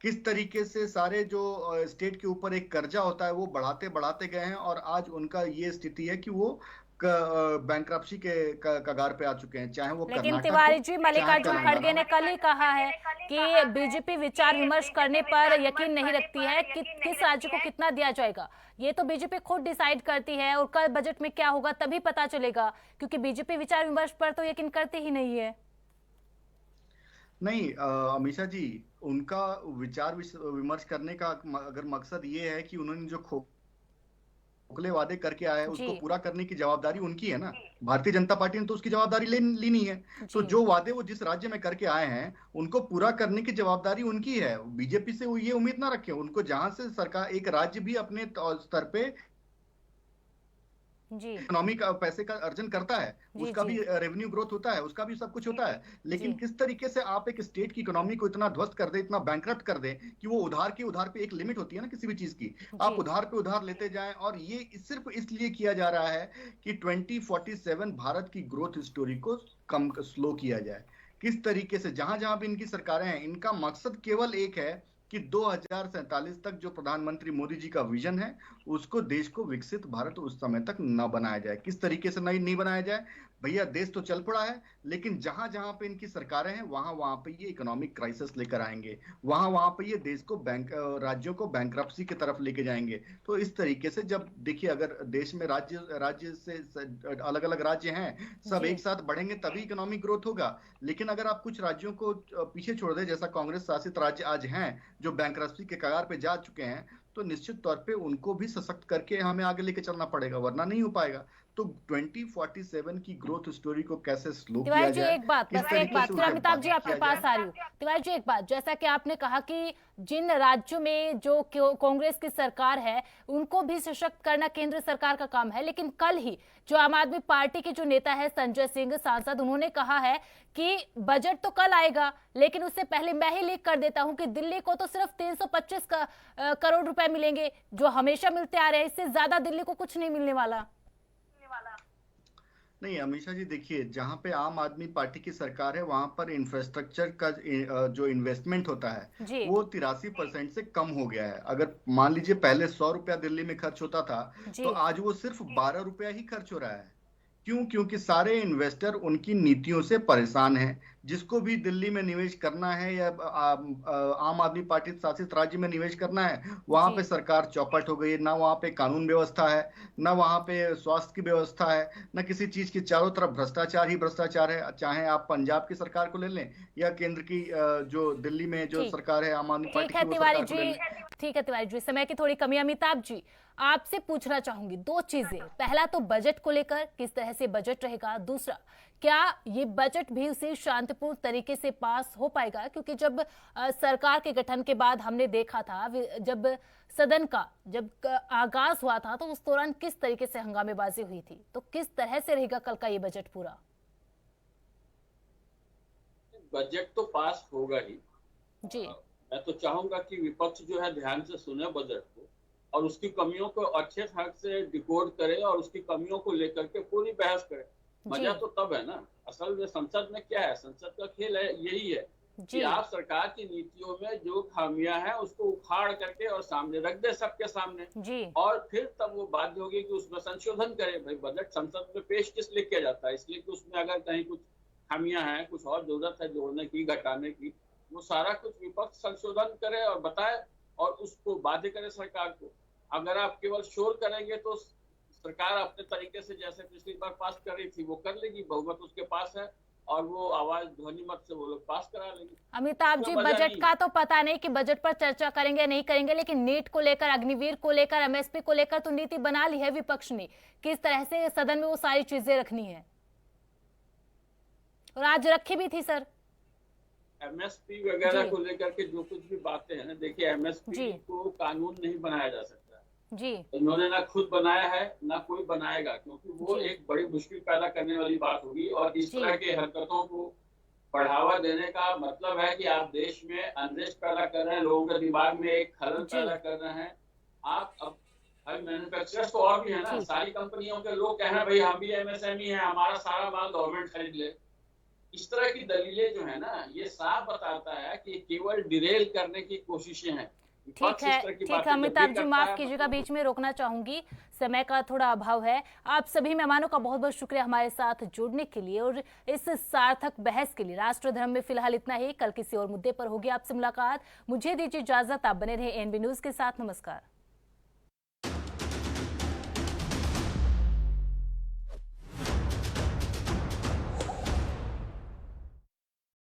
किस तरीके से सारे जो स्टेट के ऊपर एक कर्जा होता है वो बढ़ाते बढ़ाते गए हैं और आज उनका ये स्थिति है कि वो बैंक्रप्सी के कगार पे आ चुके हैं, चाहे वो लेकिन तिवारी जी मल्लिकार्जुन खड़गे ने कल ही कहा है कि बीजेपी विचार विमर्श करने पर यकीन नहीं रखती है कि किस राज्य को कितना दिया जाएगा, ये तो बीजेपी खुद डिसाइड करती है और कल बजट में क्या होगा तभी पता चलेगा, क्योंकि बीजेपी विचार विमर्श पर तो यकीन करती ही नहीं है। नहीं अमीषा जी, उनका विचार विमर्श करने का अगर मकसद ये है कि उन्होंने जो खोखले वादे करके आए हैं उसको पूरा करने की जवाबदारी उनकी है ना। भारतीय जनता पार्टी ने तो उसकी जवाबदारी ली नहीं है, तो जो वादे वो जिस राज्य में करके आए हैं उनको पूरा करने की जवाबदारी उनकी है। बीजेपी से वो ये उम्मीद ना रखें, उनको जहां से सरकार एक राज्य भी अपने स्तर पे इकोनॉमी का पैसे का अर्जन करता है, उसका भी रेवेन्यू ग्रोथ होता है, उसका भी सब कुछ होता है, लेकिन किस तरीके से आप एक स्टेट की इकोनॉमी को इतना ध्वस्त कर दे, इतना बैंकरप्ट कर दे कि वो उधार पे एक लिमिट होती है ना किसी भी चीज की, आप उधार पे उधार लेते जाएं। और ये सिर्फ इसलिए किया जा रहा है कि 2047 भारत की ग्रोथ स्टोरी को कम स्लो किया जाए। किस तरीके से जहां जहां भी इनकी सरकारें हैं, इनका मकसद केवल एक है कि 2047 तक जो प्रधानमंत्री मोदी जी का विजन है उसको देश को विकसित भारत उस समय तक न बनाया जाए। किस तरीके से नहीं बनाया जाए भैया, देश तो चल पड़ा है, लेकिन जहां जहां पे इनकी सरकारें हैं वहां पे ये इकोनॉमिक क्राइसिस लेकर आएंगे, वहां पे ये देश को राज्यों को बैंक्रप्सी की तरफ लेके जाएंगे। तो इस तरीके से जब देखिए अगर देश में राज्य से अलग अलग राज्य हैं, सब एक साथ बढ़ेंगे तभी इकोनॉमिक ग्रोथ होगा। लेकिन अगर आप कुछ राज्यों को पीछे छोड़ दें, जैसा कांग्रेस शासित राज्य आज हैं जो बैंक्रप्सी के कगार पे जा चुके हैं, तो निश्चित तौर पे उनको भी सशक्त करके हमें आगे लेके चलना पड़ेगा, वरना नहीं हो पाएगा। तो 2047 की ग्रोथ स्टोरी को कैसे स्लो किया जाए। एक बात फिर अमिताभ जी आपके पास आ रही हूँ। तिवारी जी एक बात, जैसा कि आपने कहा कि जिन राज्यों में जो कांग्रेस की सरकार है उनको भी सशक्त करना केंद्र सरकार का काम है, लेकिन कल ही जो आम आदमी पार्टी के जो नेता है संजय सिंह सांसद, उन्होंने कहा है कि बजट तो कल आएगा लेकिन उससे पहले मैं ही लीक कर देता हूं कि दिल्ली को तो सिर्फ 325 करोड़ रुपए मिलेंगे जो हमेशा मिलते आ रहे हैं, इससे ज्यादा दिल्ली को कुछ नहीं मिलने वाला। नहीं अमीषा जी, देखिए जहां पे आम आदमी पार्टी की सरकार है वहां पर इंफ्रास्ट्रक्चर का जो इन्वेस्टमेंट होता है वो 83% से कम हो गया है। अगर मान लीजिए पहले 100 रुपया दिल्ली में खर्च होता था तो आज वो सिर्फ 12 रुपया ही खर्च हो रहा है। क्यों? क्योंकि सारे इन्वेस्टर उनकी नीतियों से परेशान हैं। जिसको भी दिल्ली में निवेश करना है या आम आदमी पार्टी शासित राज्य में निवेश करना है, वहां पे सरकार चौपट हो गई है। ना वहां पे कानून व्यवस्था है, ना वहां पे स्वास्थ्य की व्यवस्था है, ना किसी चीज की। चारों तरफ भ्रष्टाचार ही भ्रष्टाचार है। चाहे आप पंजाब की सरकार को ले लें या केंद्र की जो दिल्ली में जो सरकार है आम आदमी पार्टी की, वो सरकार को ले लें। ठीक है तिवारी जी, समय की थोड़ी कमी। अमिताभ जी, आपसे पूछना चाहूंगी दो चीजें। पहला तो बजट को लेकर, किस तरह से बजट रहेगा। दूसरा, क्या ये बजट भी उसी शांतिपूर्ण तरीके से पास हो पाएगा? क्योंकि जब सरकार के गठन के बाद हमने देखा था, जब सदन का जब आगाज हुआ था, तो उस दौरान किस तरीके से हंगामेबाजी हुई थी। तो किस तरह से रहेगा कल का ये बजट पूरा? बजट तो पास होगा ही जी। मैं तो चाहूंगा कि विपक्ष जो है ध्यान से सुने बजट को और उसकी कमियों को अच्छे ढंग से डिकोड करे और उसकी कमियों को लेकर के पूरी बहस करे। मजा तो तब है ना, असल में संसद में क्या है, संसद का खेल है यही है कि आप सरकार की नीतियों में जो खामियां हैं उसको उखाड़ करके और सामने रख दे सबके सामने जी। और फिर तब वो बाध्य होगी कि उसमें संशोधन करे। भाई बजट संसद में पेश किस लिए किया जाता है? इसलिए कि उसमें अगर कहीं कुछ खामियां हैं, कुछ और जरूरत है जोड़ने की, घटाने की, वो सारा कुछ विपक्ष संशोधन करे और बताए और उसको बाध्य करे सरकार को। अगर आप केवल शोर करेंगे तो सरकार अपने तरीके से जैसे पिछली बार पास कर रही थी वो कर लेगी, बहुमत उसके पास है और वो आवाज ध्वनि मत से वो लोग पास करा लेंगे। अमिताभ जी, बजट का तो पता नहीं कि बजट पर चर्चा करेंगे नहीं करेंगे, लेकिन नीट को लेकर, अग्निवीर को लेकर, एमएसपी को लेकर तो नीति बना ली है विपक्ष ने। किस तरह से सदन में वो सारी चीजें रखनी है और आज रखी भी थी सर। एमएसपी वगैरह को लेकर के जो कुछ भी बातें हैं ना, देखिए एमएसपी को कानून नहीं बनाया जा सकता जी। इन्होंने ना खुद बनाया है ना कोई बनाएगा, क्योंकि वो एक बड़ी मुश्किल पैदा करने वाली बात होगी। और इस तरह के हरकतों को बढ़ावा देने का मतलब है कि आप देश में अनरेस्ट पैदा कर रहे हैं, लोगों के दिमाग में एक खलल पैदा कर रहे हैं। आप अब मैन्युफैक्चरर्स तो और भी है ना, सारी कंपनियों के लोग कह रहे हैं भाई हम भी एमएसएमई है, हमारा सारा माल गवर्नमेंट खरीद ले। इस तरह की दलीलें जो है ना, ये साफ बताता है कि केवल डिरेल करने की कोशिशें हैं। ठीक है अमिताभ जी, माफ कीजिएगा, बीच में रोकना चाहूंगी, समय का थोड़ा अभाव है। आप सभी मेहमानों का बहुत बहुत शुक्रिया हमारे साथ जुड़ने के लिए और इस सार्थक बहस के लिए। राष्ट्रधर्म में फिलहाल इतना ही, कल किसी और मुद्दे पर होगी आपसे मुलाकात। मुझे दीजिए इजाजत, आप बने रहे एएनबी न्यूज के साथ। नमस्कार।